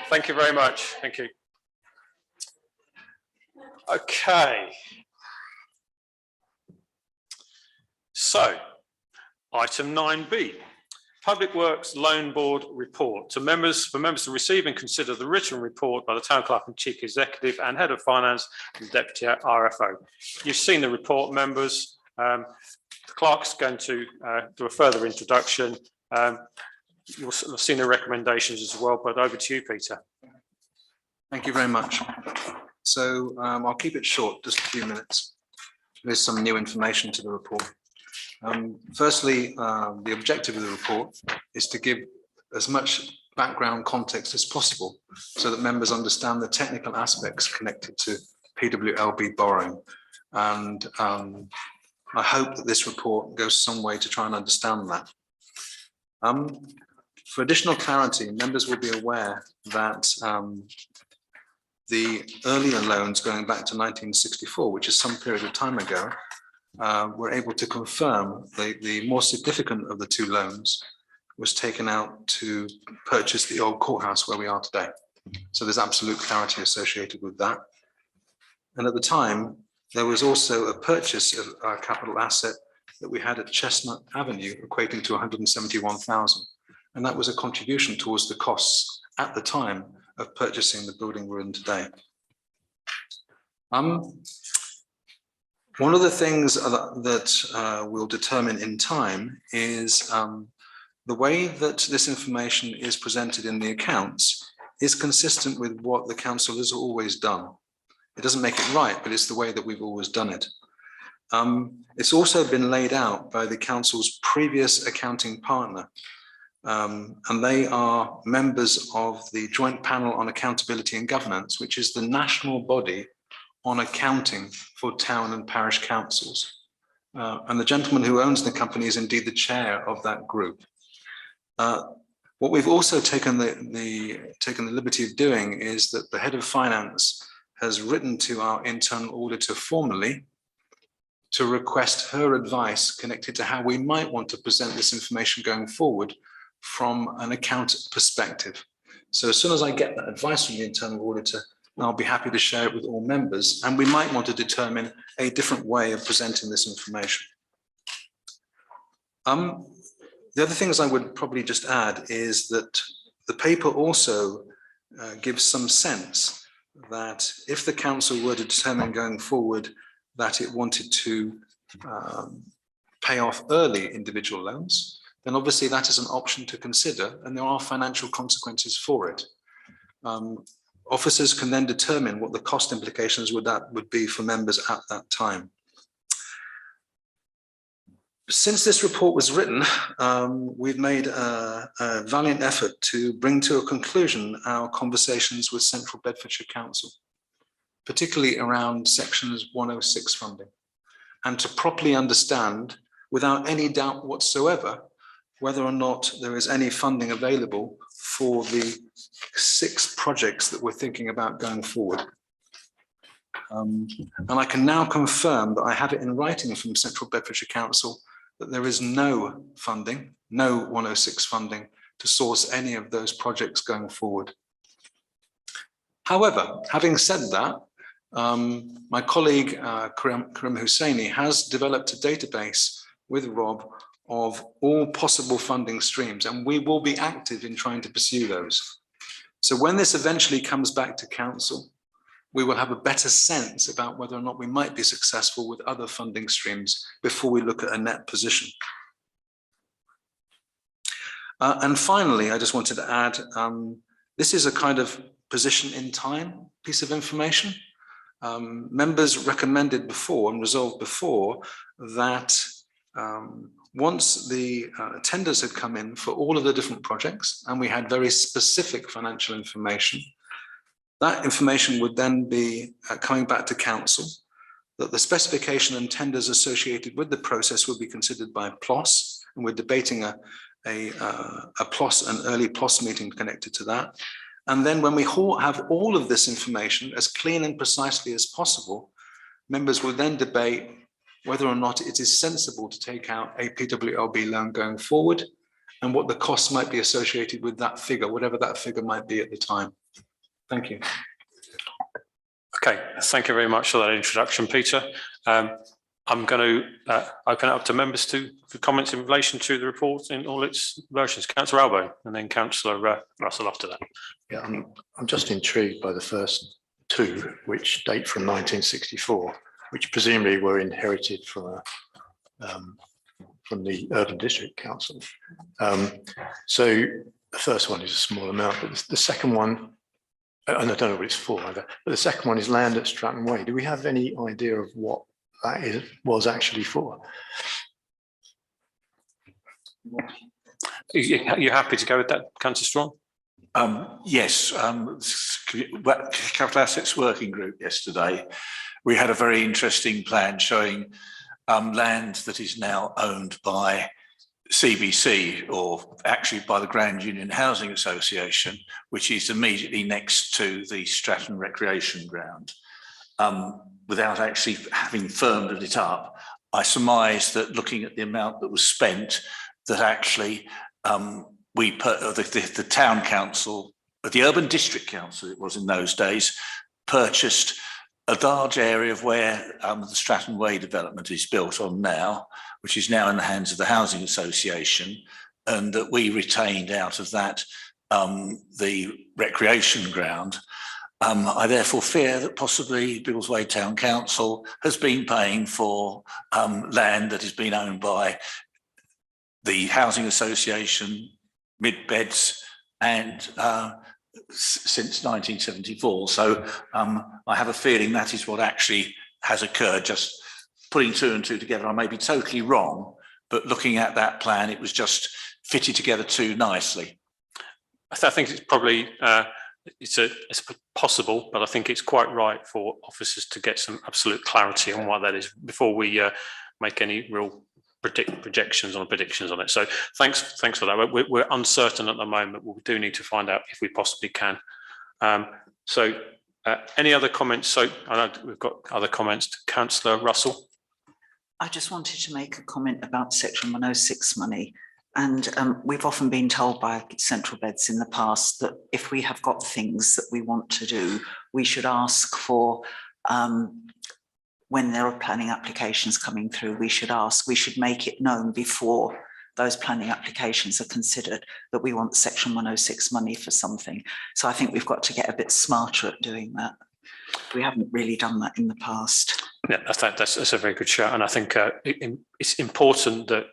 Thank you very much. Thank you. Okay. So, item 9B. Public Works Loan Board report for members to receive and consider the written report by the Town Clerk and Chief Executive and Head of Finance and Deputy RFO. You've seen the report, members. The Clerk's going to do a further introduction. You'll have seen the recommendations as well, but over to you, Peter. Thank you very much. So I'll keep it short, just a few minutes. There's some new information to the report. Firstly, the objective of the report is to give as much background context as possible so that members understand the technical aspects connected to PWLB borrowing. And I hope that this report goes some way to try and understand that. For additional clarity, members will be aware that the earlier loans going back to 1964, which is some period of time ago, were able to confirm the more significant of the two loans was taken out to purchase the old courthouse where we are today. So there's absolute clarity associated with that. And at the time, there was also a purchase of our capital asset that we had at Chestnut Avenue, equating to 171,000. And that was a contribution towards the costs at the time of purchasing the building we're in today. One of the things that we'll determine in time is the way that this information is presented in the accounts is consistent with what the council has always done. It doesn't make it right, but it's the way that we've always done it. It's also been laid out by the council's previous accounting partner, and they are members of the Joint Panel on Accountability and Governance, which is the national body on accounting for town and parish councils. And the gentleman who owns the company is indeed the chair of that group. What we've also taken the liberty of doing is that the head of finance has written to our internal auditor formally to request her advice connected to how we might want to present this information going forward from an account perspective. So as soon as I get that advice from the internal auditor, I'll be happy to share it with all members, and we might want to determine a different way of presenting this information. The other things I would probably just add is that the paper also gives some sense that if the council were to determine going forward that it wanted to pay off early individual loans, then obviously that is an option to consider, and there are financial consequences for it. Officers can then determine what the cost implications would be for members at that time. Since this report was written, we've made a valiant effort to bring to a conclusion our conversations with Central Bedfordshire Council, particularly around sections 106 funding, and to properly understand, without any doubt whatsoever, whether or not there is any funding available for the 6 projects that we're thinking about going forward. And I can now confirm that I have it in writing from Central Bedfordshire Council that there is no funding, no 106 funding to source any of those projects going forward. However, having said that, my colleague Karim Husseini has developed a database with Rob of all possible funding streams, and we will be active in trying to pursue those. So when this eventually comes back to council, we will have a better sense about whether or not we might be successful with other funding streams before we look at a net position. And finally, I just wanted to add, this is a kind of position in time piece of information. Members recommended before and resolved before that once the tenders had come in for all of the different projects and we had very specific financial information, that information would then be coming back to council, that the specification and tenders associated with the process would be considered by PLOS, and we're debating a PLOS, an early PLOS meeting connected to that. And then when we have all of this information as clean and precisely as possible, members will then debate whether or not it is sensible to take out a PWLB loan going forward and what the costs might be associated with that figure, whatever that figure might be at the time. Thank you. Okay, thank you very much for that introduction, Peter. I'm going to open it up to members for comments in relation to the report in all its versions. Councillor Albo and then Councillor Russell after that. Yeah, I'm just intrigued by the first 2, which date from 1964, which presumably were inherited from the Urban District Council. So the first one is a small amount, but the second one and I don't know what it's for either, but the second one is land at Stratton Way. Do we have any idea of what that was actually for? You're happy to go with that, Councillor Strong? Yes, Capital Assets Working Group yesterday, we had a very interesting plan showing land that is now owned by CBC, or actually by the Grand Union Housing Association, which is immediately next to the Stratton Recreation Ground. Without actually having firmed it up, I surmise that looking at the amount that was spent, that actually the town council, the urban district council it was in those days, purchased a large area of where the Stratton Way development is built on now, which is now in the hands of the Housing Association, and that we retained out of that the recreation ground. I therefore fear that possibly Biggleswade Town Council has been paying for land that has been owned by the Housing Association, Mid-Beds, and since 1974. So I have a feeling that is what actually has occurred, just putting two and two together. I may be totally wrong, but looking at that plan, it was just fitted together too nicely. I think it's probably, it's possible, but I think it's quite right for officers to get some absolute clarity on what that is before we make any real predictions on it. So thanks for that. We're uncertain at the moment. We do need to find out if we possibly can. Any other comments? So I know we've got other comments. Councillor Russell. I just wanted to make a comment about Section 106 money. And we've often been told by Central Beds in the past that if we have got things that we want to do, we should ask for, when there are planning applications coming through, we should make it known before those planning applications are considered that we want Section 106 money for something. So I think we've got to get a bit smarter at doing that. We haven't really done that in the past. Yeah, that's a very good shout. And I think it's important that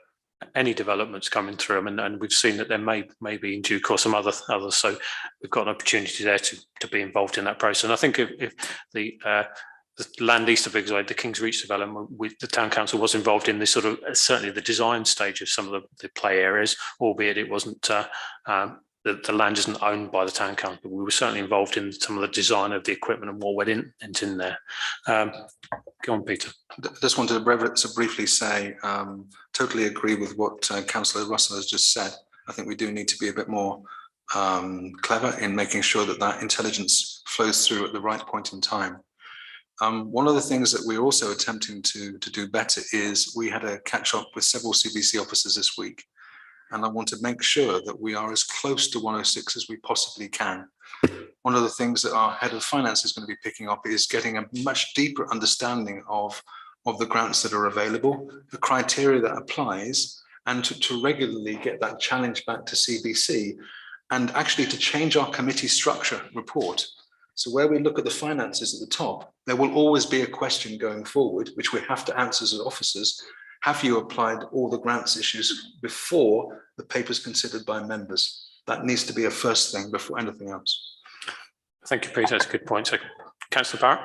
any developments coming through them, and we've seen that there may be in due course some others. So we've got an opportunity there to be involved in that process. And I think if the land east of Biggleswade, the King's Reach development, the town council was involved in this sort of certainly the design stage of some of the play areas, albeit it wasn't the land isn't owned by the town council, but we were certainly involved in some of the design of the equipment and what went in there. Go on, Peter. I just wanted to briefly say, totally agree with what Councillor Russell has just said. I think we do need to be a bit more clever in making sure that that intelligence flows through at the right point in time. One of the things that we're also attempting to do better is we had a catch up with several CBC officers this week, and I want to make sure that we are as close to 106 as we possibly can. One of the things that our head of finance is going to be picking up is getting a much deeper understanding of the grants that are available, the criteria that applies, and to regularly get that challenge back to CBC, and actually to change our committee structure report. So where we look at the finances at the top, there will always be a question going forward, which we have to answer as officers. Have you applied all the grants issues before the paper is considered by members? That needs to be a first thing before anything else. Thank you, Peter. That's a good point. So, Councillor Barrett.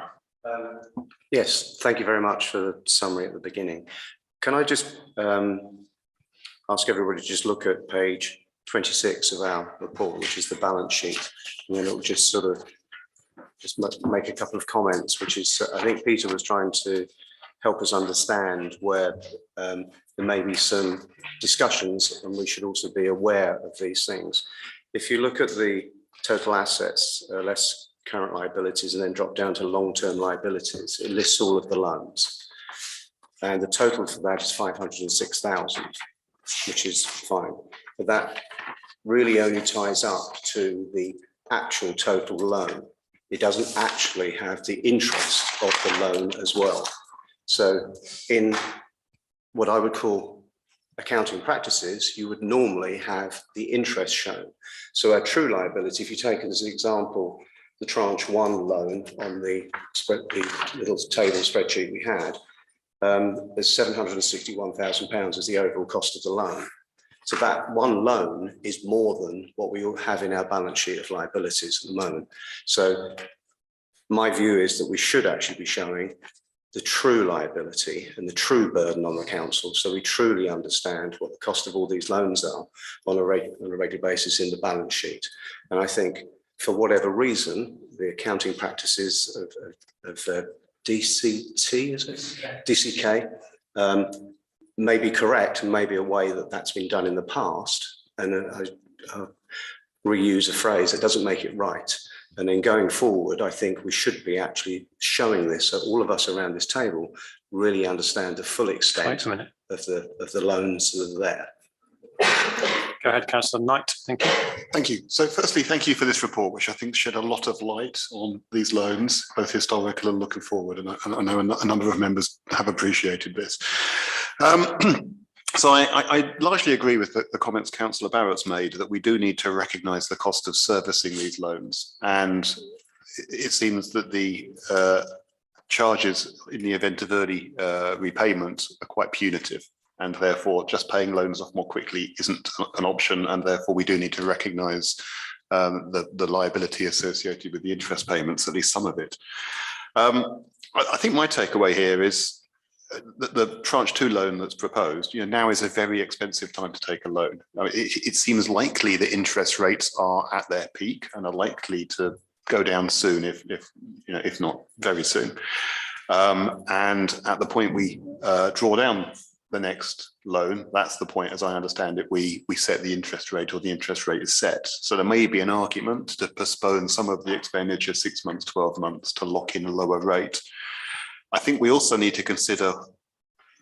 Yes, thank you very much for the summary at the beginning. Can I just ask everybody to just look at page 26 of our report, which is the balance sheet, and then it'll just sort of make a couple of comments, which is, I think Peter was trying to help us understand where there may be some discussions, and we should also be aware of these things. If you look at the total assets, less current liabilities, and then drop down to long-term liabilities, it lists all of the loans. And the total for that is 506,000, which is fine. But that really only ties up to the actual total loan. It doesn't actually have the interest of the loan as well. So in what I would call accounting practices, you would normally have the interest shown. So our true liability, if you take it as an example, the tranche 1 loan on the little table spreadsheet we had, there's £761,000 as the overall cost of the loan. So that one loan is more than what we all have in our balance sheet of liabilities at the moment. So my view is that we should actually be showing the true liability and the true burden on the council, so we truly understand what the cost of all these loans are on a regular basis in the balance sheet. And I think for whatever reason, the accounting practices of DCT, is it? DCK, may be correct and may be a way that that's been done in the past. And I reuse a phrase, it doesn't make it right. And then going forward, I think we should be actually showing this so all of us around this table really understand the full extent of the loans that are there. Go ahead, Councillor Knight. Thank you. Thank you. So firstly, thank you for this report, which I think shed a lot of light on these loans, both historical and looking forward. And I know a number of members have appreciated this. So I largely agree with the comments Councillor Barrett's made that we do need to recognise the cost of servicing these loans. And it seems that the charges in the event of early repayment are quite punitive. And therefore, just paying loans off more quickly isn't an option. And therefore, we do need to recognise the liability associated with the interest payments, at least some of it. I think my takeaway here is the tranche 2 loan that's proposed, now is a very expensive time to take a loan. I mean, it seems likely that interest rates are at their peak and are likely to go down soon, if not very soon. And at the point we draw down the next loan, that's the point, as I understand it, we set the interest rate, or the interest rate is set. So there may be an argument to postpone some of the expenditure 6 months, 12 months to lock in a lower rate. I think we also need to consider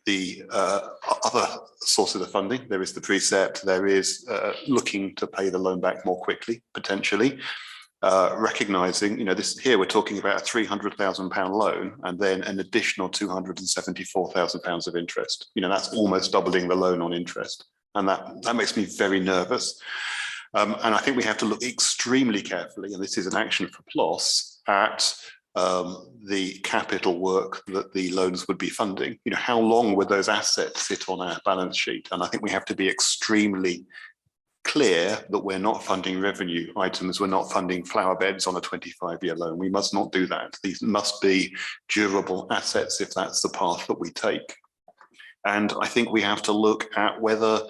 the other sources of funding. There is the precept, there is looking to pay the loan back more quickly, potentially, recognising, this here we're talking about a £300,000 loan and then an additional £274,000 of interest. That's almost doubling the loan on interest. And that makes me very nervous. And I think we have to look extremely carefully, and this is an action for PLOS, at the capital work that the loans would be funding. How long would those assets sit on our balance sheet? And I think we have to be extremely clear that we're not funding revenue items, we're not funding flower beds on a 25-year loan. We must not do that. These must be durable assets if that's the path that we take. And I think we have to look at whether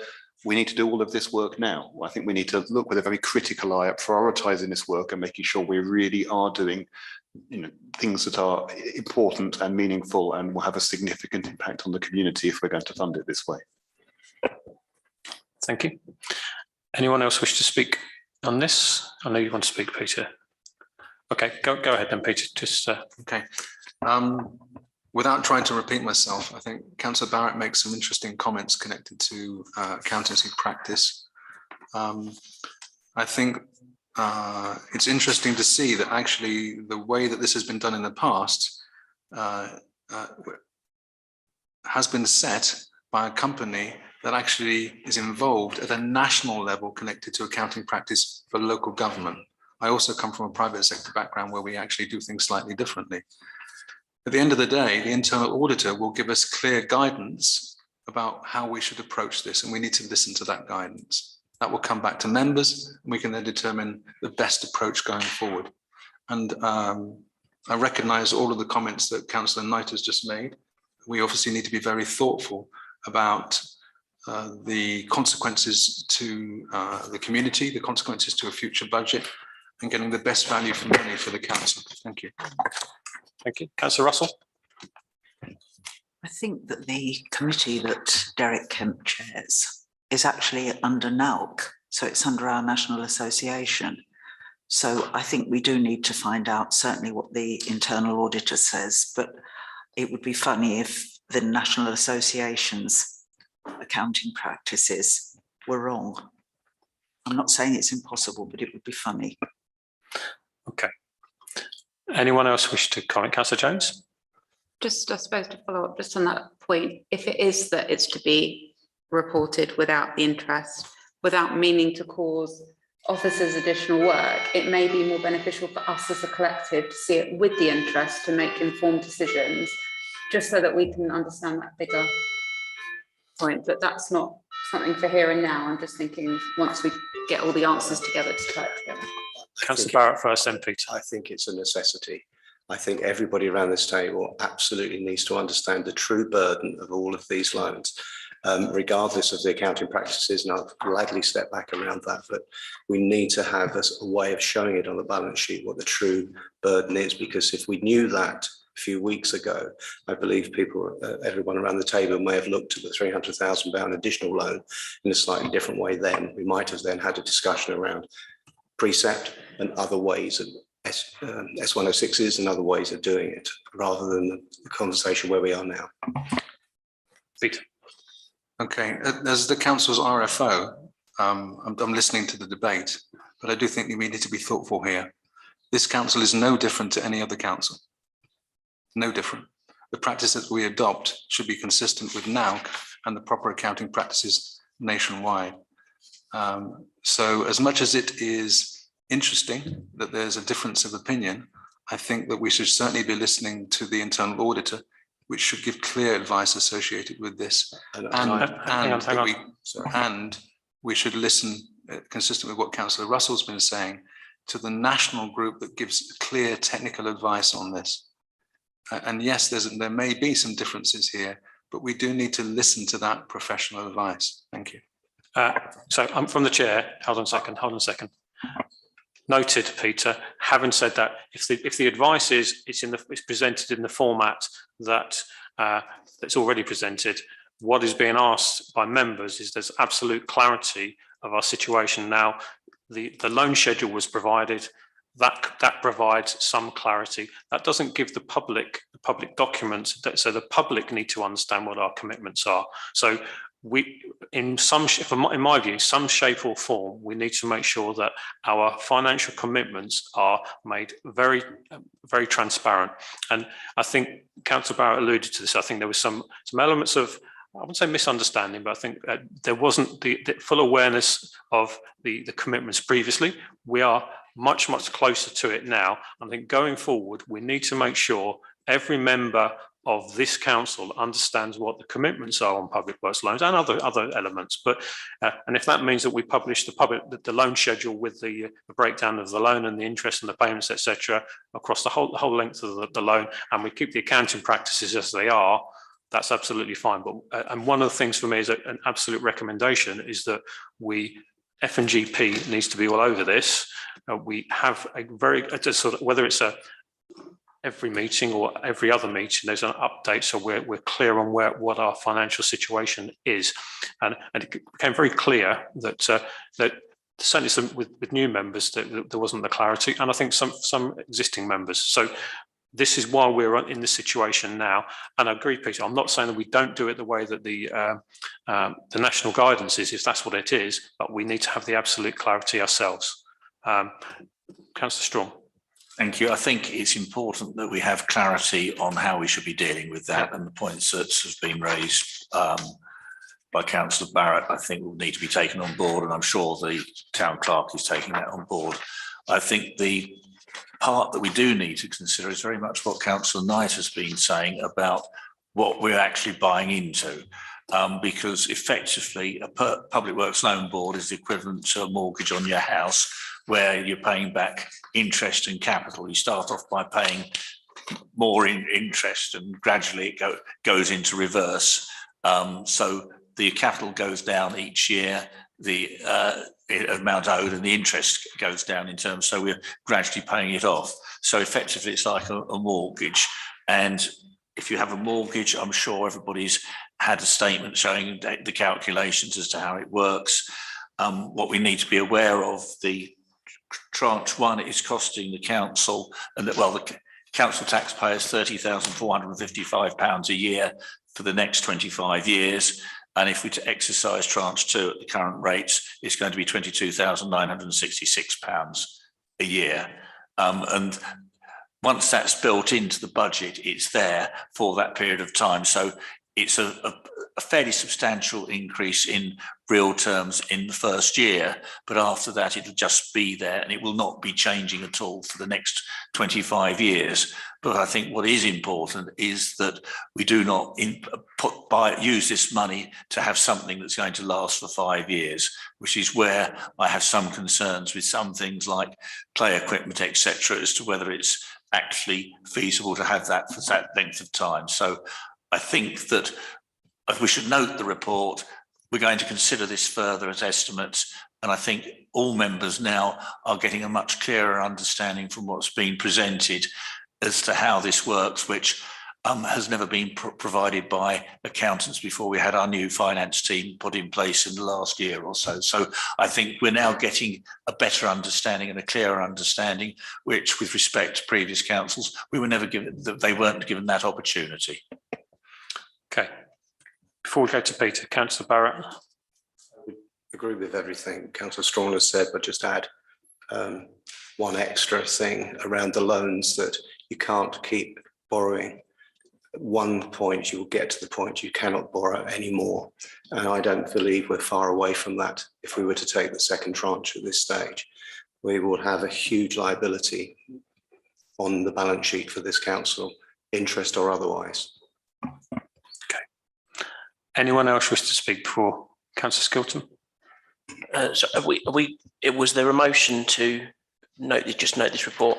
we need to do all of this work now. I think we need to look with a very critical eye at prioritising this work and making sure we really are doing things that are important and meaningful and will have a significant impact on the community if we're going to fund it this way. Thank you. Anyone else wish to speak on this? I know you want to speak, Peter. Okay, go ahead then, Peter. Just Okay. Without trying to repeat myself, I think Councillor Barrett makes some interesting comments connected to accountancy practice. I think it's interesting to see that actually the way that this has been done in the past has been set by a company that actually is involved at a national level connected to accounting practice for local government. I also come from a private sector background where we actually do things slightly differently. At the end of the day, the internal auditor will give us clear guidance about how we should approach this, and we need to listen to that guidance. That will come back to members, and we can then determine the best approach going forward. And I recognise all of the comments that Councillor Knight has just made. We obviously need to be very thoughtful about the consequences to the community, the consequences to a future budget, and getting the best value for money for the council. Thank you. Thank you. Councillor Russell. I think that the committee that Derek Kemp chairs is actually under NALC, so it's under our National Association. So I think we do need to find out certainly what the internal auditor says, but it would be funny if the National Association's accounting practices were wrong. I'm not saying it's impossible, but it would be funny. Okay. Anyone else wish to comment? Councillor Jones? Just, I suppose, to follow up just on that point, if it is that it's to be reported without the interest, without meaning to cause officers additional work, it may be more beneficial for us as a collective to see it with the interest to make informed decisions, just so that we can understand that bigger point. But that's not something for here and now. I'm just thinking once we get all the answers together to tie it together. Councillor Barrett first, then Peter. I think it's a necessity. I think everybody around this table absolutely needs to understand the true burden of all of these loans, regardless of the accounting practices, and I'll gladly step back around that, but we need to have a way of showing it on the balance sheet what the true burden is, because if we knew that a few weeks ago, I believe people, everyone around the table may have looked at the £300,000 additional loan in a slightly different way then. We might have then had a discussion around precept and other ways of S106s and other ways of doing it, rather than the conversation where we are now. Peter. Okay, as the council's RFO, I'm listening to the debate, but I do think we need to be thoughtful here. This council is no different to any other council. No different. The practice that we adopt should be consistent with NAUC and the proper accounting practices nationwide. So as much as it is interesting that there's a difference of opinion, I think that we should certainly be listening to the internal auditor, which should give clear advice associated with this. And we should listen, consistent with what Councillor Russell's been saying, to the national group that gives clear technical advice on this. And yes, there may be some differences here, but we do need to listen to that professional advice. Thank you. So I'm from the chair. Hold on a second. Noted, Peter. Having said that, if the advice is it's presented in the format that that's already presented, what is being asked by members is there's absolute clarity of our situation now. The loan schedule was provided. That provides some clarity. That doesn't give the public documents, so the public need to understand what our commitments are. So in my view, some shape or form, we need to make sure that our financial commitments are made very, very transparent. And I think Councillor Barrett alluded to this. I think there was some elements of, I wouldn't say misunderstanding, but I think there wasn't the full awareness of the commitments previously. We are much closer to it now. I think going forward, we need to make sure every member of this council understands what the commitments are on public works loans and other elements. But and if that means that we publish the loan schedule with the breakdown of the loan and the interest and the payments, etc., across the whole length of the loan, and we keep the accounting practices as they are, that's absolutely fine. But and one of the things for me is an absolute recommendation is that F&GP needs to be all over this. We have a very sort of, whether it's every meeting or every other meeting, there's an update, so we're clear on what our financial situation is, and it became very clear that certainly with new members that there wasn't the clarity, and I think some existing members. So this is why we're in this situation now. And I agree, Peter, I'm not saying that we don't do it the way that the national guidance is, if that's what it is, but we need to have the absolute clarity ourselves. Councillor Strong. Thank you. I think it's important that we have clarity on how we should be dealing with that, and the points that have been raised by Councillor Barrett, I think will need to be taken on board, and I'm sure the town clerk is taking that on board. I think the part that we do need to consider is very much what Councillor Knight has been saying about what we're actually buying into, because effectively a public works loan board is the equivalent to a mortgage on your house, where you're paying back interest and capital. You start off by paying more in interest, and gradually it goes into reverse. So the capital goes down each year, the amount owed, and the interest goes down in terms, so we're gradually paying it off. So effectively it's like a mortgage. And if you have a mortgage, I'm sure everybody's had a statement showing the calculations as to how it works. What we need to be aware of, the tranche one is costing the council, and the council taxpayer is £30,455 a year for the next 25 years. And if we to exercise tranche two at the current rates, it's going to be £22,966 a year. And once that's built into the budget, it's there for that period of time. So it's a fairly substantial increase in real terms in the first year, but after that it'll just be there and it will not be changing at all for the next 25 years. But I think what is important is that we do not use this money to have something that's going to last for 5 years, which is where I have some concerns with some things like play equipment, etc., as to whether it's actually feasible to have that for that length of time. So I think that we should note the report. We're going to consider this further as estimates, and I think all members now are getting a much clearer understanding from what's been presented as to how this works, which has never been provided by accountants before we had our new finance team put in place in the last year or so. So I think we're now getting a better understanding and a clearer understanding, which with respect to previous councils, we were never given, they weren't given that opportunity. Okay. Before we go to Peter, Councillor Barrett. I agree with everything Councillor Strong has said, but just add one extra thing around the loans, that you can't keep borrowing. At one point you will get to the point you cannot borrow anymore, and I don't believe we're far away from that. If we were to take the second tranche at this stage, we will have a huge liability on the balance sheet for this council, interest or otherwise. Okay. Anyone else wish to speak before Councillor Skilton? So was there a motion to note this report?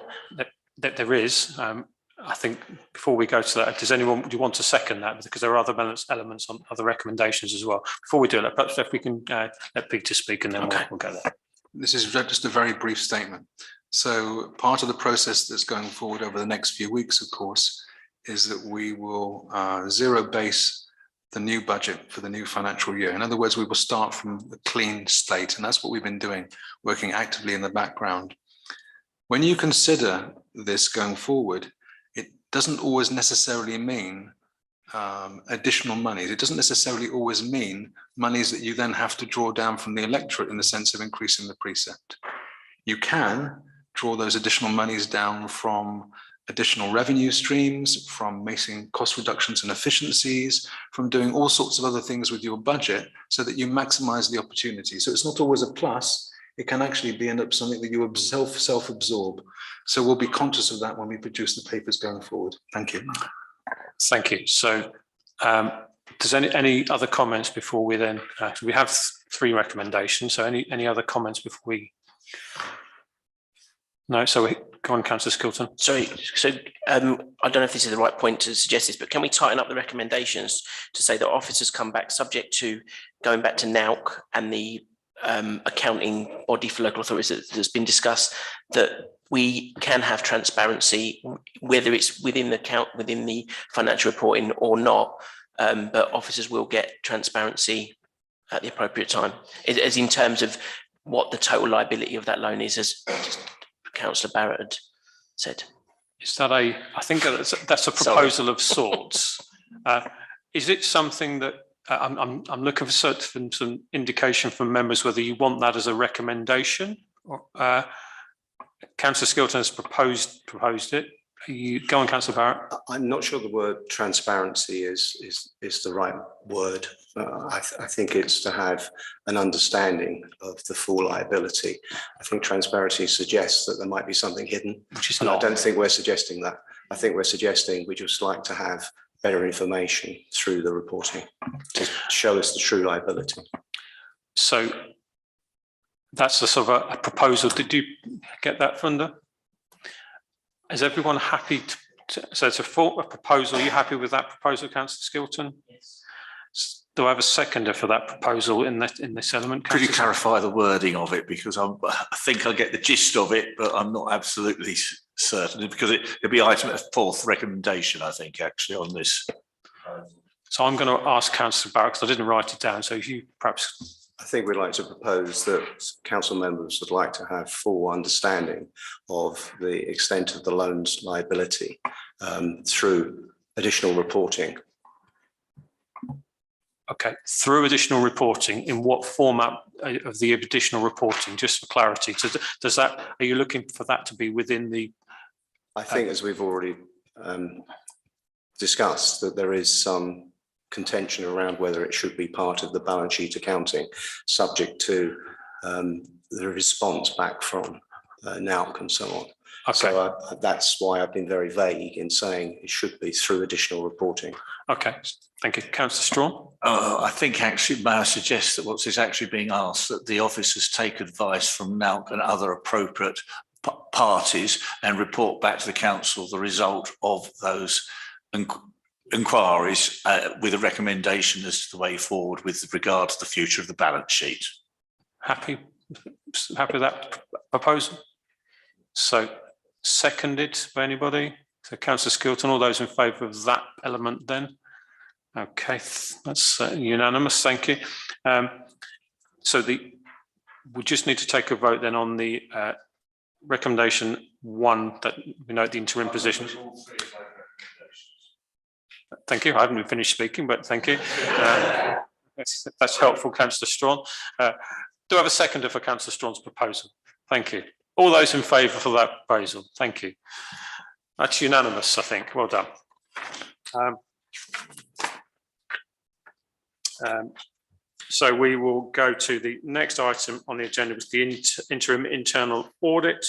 There is. I think before we go to that, does anyone, do you want to second that? Because there are other elements on other recommendations as well. Before we do that, perhaps if we can let Peter speak, and then we'll go there. This is just a very brief statement. So part of the process that's going forward over the next few weeks, of course, is that we will zero base the new budget for the new financial year. In other words, we will start from a clean slate, and that's what we've been doing, working actively in the background. When you consider this going forward, it doesn't always necessarily mean additional monies. It doesn't necessarily always mean monies that you then have to draw down from the electorate in the sense of increasing the precept. You can draw those additional monies down from additional revenue streams, from making cost reductions and efficiencies, from doing all sorts of other things with your budget so that you maximize the opportunity. So it's not always a plus. It can actually be end up something that you self-absorb. So we'll be conscious of that when we produce the papers going forward. Thank you. Thank you. So does any other comments before we then, we have 3 recommendations. So any other comments before we? No, so go on, Councillor Skilton. Sorry, so I don't know if this is the right point to suggest this, but can we tighten up the recommendations to say that officers come back subject to going back to NAUC and the accounting body for local authorities that's been discussed, that we can have transparency, whether it's within the financial reporting or not, but officers will get transparency at the appropriate time, as in terms of what the total liability of that loan is, as Councillor Barrett had said. Is that I think that's a proposal of sorts. Is it something that I'm looking for some indication from members whether you want that as a recommendation? Or, Councillor Skilton has proposed it. You go on, Councillor Barrett. I'm not sure the word transparency is the right word. I think it's to have an understanding of the full liability. I think transparency suggests that there might be something hidden, which is and not. I don't think we're suggesting that. I think we're suggesting we just like to have better information through the reporting to show us the true liability. So that's a sort of a proposal. Did you get that, Funda? Is everyone happy so it's a proposal? Are you happy with that proposal, Councillor Skilton? Yes. Do I have a seconder for that proposal in this element? Could you clarify the wording of it, because I think I get the gist of it, but I'm not absolutely certain, because it'll be item 4th recommendation, I think, actually, on this. So I'm going to ask Councillor Barrett, because I didn't write it down, so if you perhaps. I think we'd like to propose that council members would like to have full understanding of the extent of the loan's liability through additional reporting. Okay, through additional reporting. In what format of the additional reporting, just for clarity? So does that, are you looking for that to be within the? I think, as we've already discussed, that there is some contention around whether it should be part of the balance sheet accounting, subject to the response back from NALC and so on. Okay. So that's why I've been very vague in saying it should be through additional reporting. Okay, thank you. Councillor Strawn? I think actually, may I suggest that what's actually being asked, that the officers take advice from NALC and other appropriate parties and report back to the council the result of those inquiries with a recommendation as to the way forward with regard to the future of the balance sheet. Happy with that proposal? So seconded by anybody? So Councillor Skilton, all those in favour of that element then? Okay, that's unanimous, thank you. So we just need to take a vote then on the recommendation 1 that we note the interim position. Thank you, I haven't finished speaking, but thank you. That's helpful, Councillor Strawn. Do I have a seconder for Councillor Strawn's proposal? Thank you. All those in favour for that proposal? Thank you. That's unanimous, I think. Well done. So we will go to the next item on the agenda, was the interim internal audit.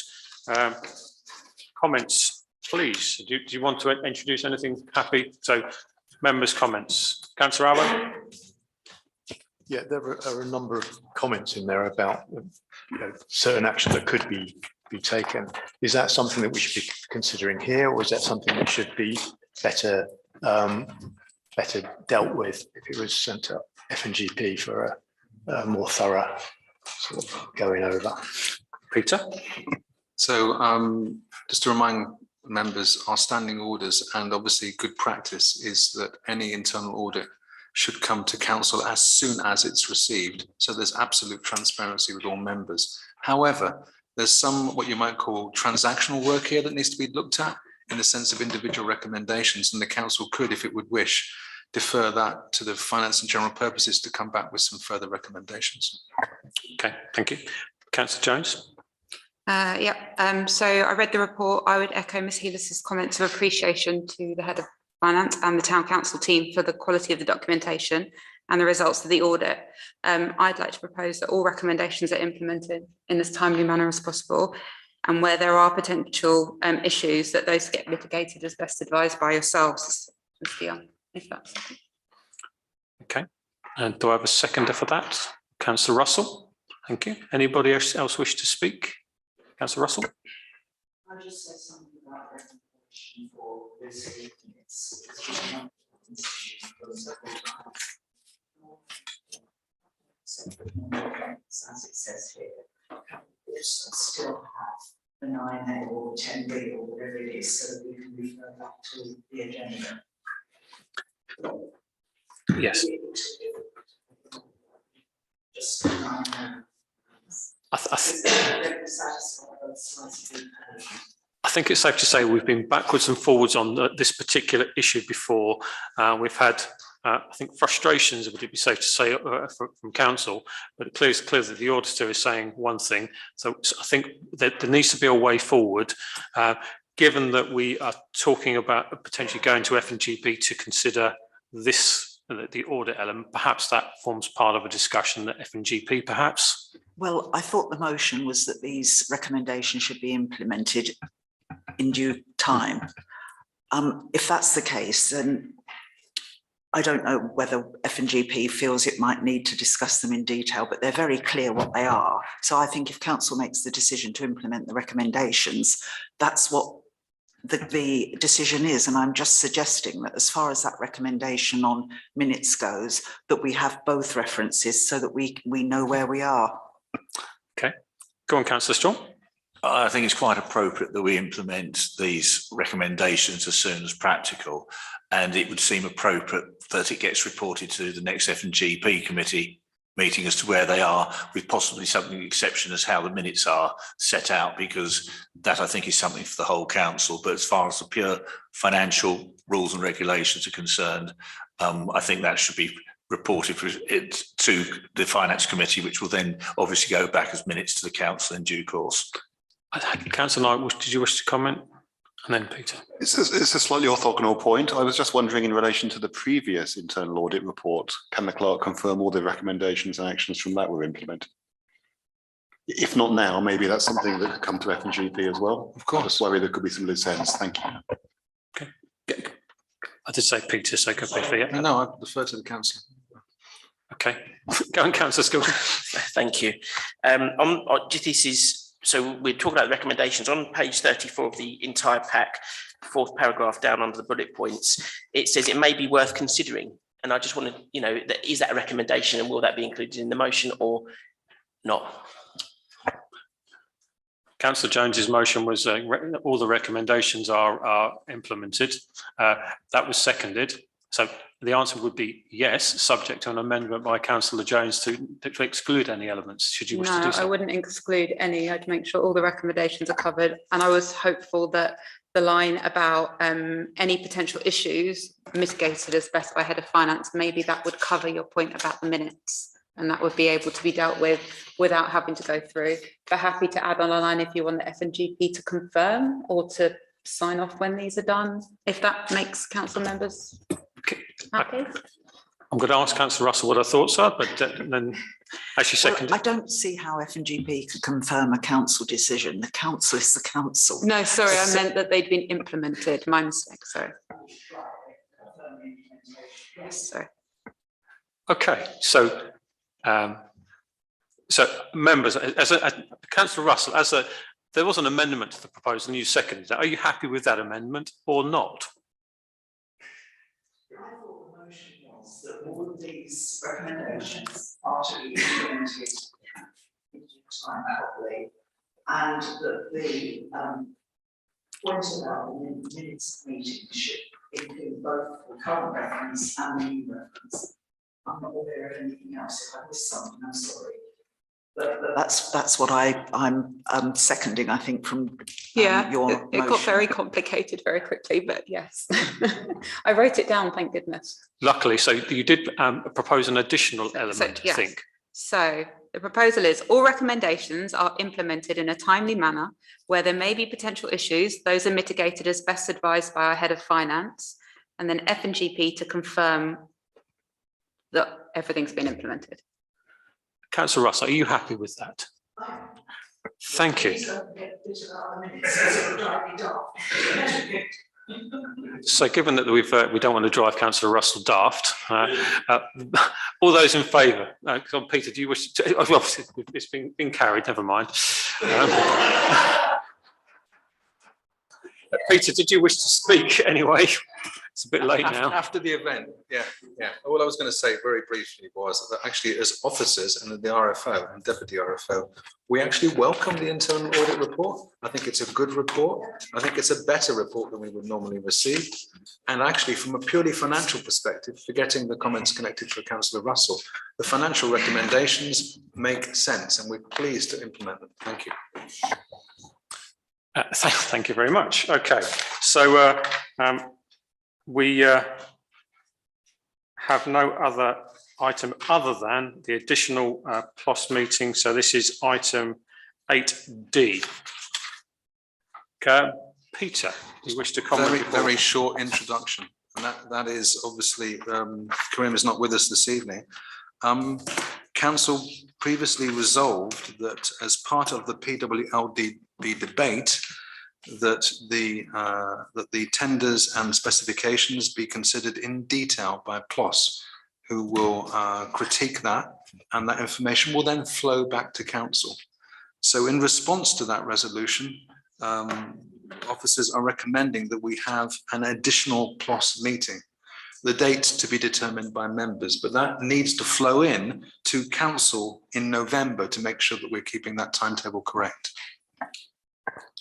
Comments, please. Do you want to introduce anything? Happy. So members' comments. Councillor Allen? Yeah, there are a number of comments in there about certain action that could be taken. Is that something that we should be considering here, or is that something that should be better dealt with if it was sent to FNGP for a more thorough sort of going over? Peter? So just to remind members, our standing orders and obviously good practice is that any internal audit should come to council as soon as it's received. So there's absolute transparency with all members. However, there's some what you might call transactional work here that needs to be looked at in the sense of individual recommendations, and the council could, if it would wish, defer that to the finance and general purposes to come back with some further recommendations. Okay, thank you. Councillor Jones? So I read the report. I would echo Ms Heelis's comments of appreciation to the head of finance and the town council team for the quality of the documentation and the results of the audit. I'd like to propose that all recommendations are implemented in as timely manner as possible, and where there are potential issues, that those get mitigated as best advised by yourselves, if that's okay. And do I have a seconder for that? Councillor Russell? Thank you. Anybody else wish to speak? Councillor Russell? I just said something about recommendation for this evening. As it says here, still have the 9A or 10B or whatever it is, so that we can refer back to the agenda. Yes. Just I think it's safe to say we've been backwards and forwards on this particular issue before. We've had, I think, frustrations, would it be safe to say, from council, but it's clear that the auditor is saying one thing. So I think that there needs to be a way forward, given that we are talking about potentially going to FNGP to consider this, the audit element. Perhaps that forms part of a discussion at FNGP, perhaps. Well, I thought the motion was that these recommendations should be implemented in due time. If that's the case, then I don't know whether FNGP feels it might need to discuss them in detail, but they're very clear what they are. So I think if council makes the decision to implement the recommendations, that's what the decision is. And I'm just suggesting that as far as that recommendation on minutes goes, that we have both references so that we know where we are. Okay, go on, Councillor Strawn. I think it's quite appropriate that we implement these recommendations as soon as practical, and it would seem appropriate that it gets reported to the next FNGP committee meeting as to where they are, with possibly something exception as how the minutes are set out, because that I think is something for the whole council. But as far as the pure financial rules and regulations are concerned, I think that should be reported to the finance committee, which will then obviously go back as minutes to the council in due course. Councillor Knight, did you wish to comment? And then Peter. It's a slightly orthogonal point. I was just wondering in relation to the previous internal audit report, can the clerk confirm all the recommendations and actions from that were implemented? If not now, maybe that's something that could come to F&GP as well. Of course. I just worry there could be some loose ends. Thank you. Okay. I did say Peter, so go for it. No, I defer to the councillor. Okay, go on, Councillor School. Thank you. This is, so we're talking about the recommendations on page 34 of the entire pack, fourth paragraph down under the bullet points. It says it may be worth considering, and I just want to, you know, is that a recommendation, and will that be included in the motion or not? Councillor Jones's motion was all the recommendations are implemented. That was seconded. So the answer would be yes, subject to an amendment by Councillor Jones to exclude any elements, should you wish to do so. No, I wouldn't exclude any. I'd make sure all the recommendations are covered. And I was hopeful that the line about any potential issues mitigated as best by head of finance, maybe that would cover your point about the minutes. And that would be able to be dealt with without having to go through. But happy to add on a line if you want the F&GP to confirm or to sign off when these are done, if that makes council members happy. I'm going to ask Councillor Russell what her thoughts are, but then actually seconded. I don't see how F&GP can confirm a council decision. The council is the council. No, sorry, I meant that they'd been implemented. My mistake, sorry. Yes, sorry. Okay, so members, Councillor Russell, there was an amendment to the proposal and you seconded that. Are you happy with that amendment or not? I thought the motion was that all of these recommendations are to be implemented time properly, and that the point about the minutes meeting should include both the current reference and the new reference. I'm not aware of anything else. If I missed something, I'm sorry. But that's what I'm seconding, I think, from your it got very complicated very quickly, but yes. I wrote it down, thank goodness. Luckily, so you did propose an additional element, yes. I think. So the proposal is all recommendations are implemented in a timely manner where there may be potential issues. Those are mitigated as best advised by our head of finance, and then F&GP to confirm that everything's been implemented. Councillor Russell, are you happy with that? Thank you. So given that we don't want to drive Councillor Russell daft, all those in favour? Peter, do you wish to? Obviously, it's been carried. Never mind. Peter, did you wish to speak anyway? It's a bit late now. After the event, yeah. All I was going to say very briefly was that actually as officers and the RFO and Deputy RFO, we actually welcome the internal audit report. I think it's a good report. I think it's a better report than we would normally receive. And actually from a purely financial perspective, forgetting the comments connected to Councillor Russell, the financial recommendations make sense and we're pleased to implement them. Thank you. Thank you very much. Okay, so we have no other item other than the additional PLOS meeting. So this is item 8D. Peter, do you wish to comment? Very short introduction. And that is obviously, Karim is not with us this evening. Council previously resolved that as part of the PWLDB debate, that the tenders and specifications be considered in detail by PLOS, who will critique that, and that information will then flow back to council. So in response to that resolution, officers are recommending that we have an additional PLOS meeting. The date to be determined by members, but that needs to flow in to council in November to make sure that we're keeping that timetable correct.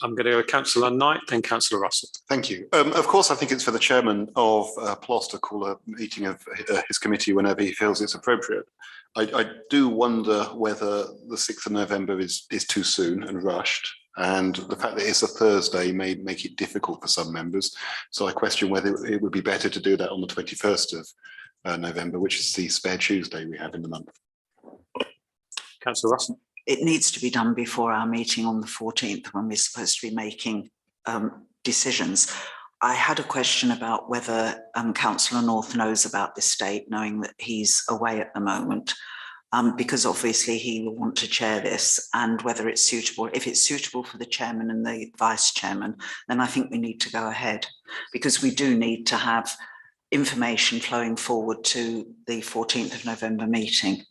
I'm going to go Councillor Knight, then Councillor Russell. Thank you. Of course, I think it's for the chairman of PLOS to call a meeting of his committee whenever he feels it's appropriate. I do wonder whether the 6th of November is too soon and rushed, and the fact that it's a Thursday may make it difficult for some members. So I question whether it would be better to do that on the 21st of November, which is the spare Tuesday we have in the month. Councillor Russell. It needs to be done before our meeting on the 14th, when we're supposed to be making decisions. I had a question about whether Councillor North knows about this date, knowing that he's away at the moment, because obviously he will want to chair this, and whether it's suitable. If it's suitable for the chairman and the vice chairman, then I think we need to go ahead, because we do need to have information flowing forward to the 14th of November meeting.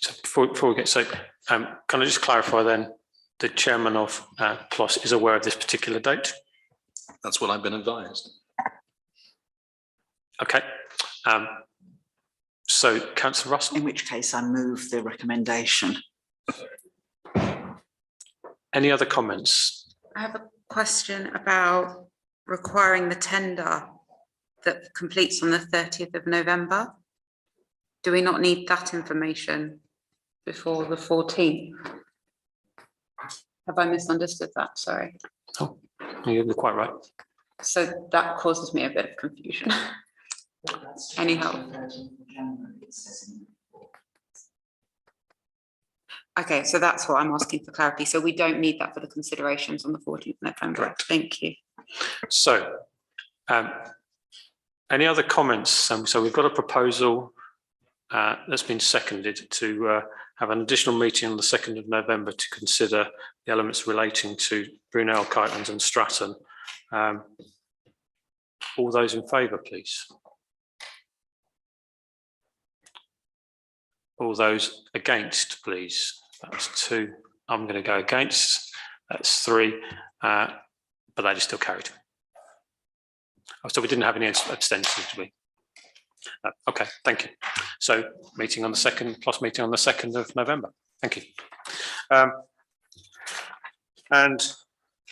So before we get, so can I just clarify then, the chairman of PLOS is aware of this particular date? That's what I've been advised. Okay. So Councillor Russell? In which case I move the recommendation. Any other comments? I have a question about requiring the tender that completes on the 30th of November. Do we not need that information before the 14th? Have I misunderstood that? Sorry. Oh, you're quite right. So that causes me a bit of confusion. Any help? Okay, so that's what I'm asking for clarity. So we don't need that for the considerations on the 14th of November. Correct. Thank you. So, any other comments? So we've got a proposal that's been seconded to have an additional meeting on the 2nd of November to consider the elements relating to Brunel, Kitelands and Stratton. All those in favour, please. All those against, please. That's 2. I'm going to go against. That's 3, but that is still carried. Oh, so we didn't have any abstentions, did we? Okay, thank you. So meeting on the 2nd, plus meeting on the 2nd of November. Thank you. And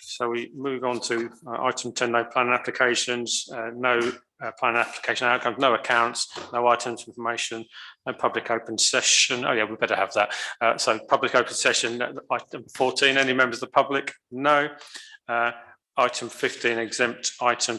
so we move on to item 10, no planning applications, no planning application outcomes, no accounts, no items of information, no public open session. Oh yeah, we better have that. So public open session, item 14, any members of the public? No. Item 15, exempt items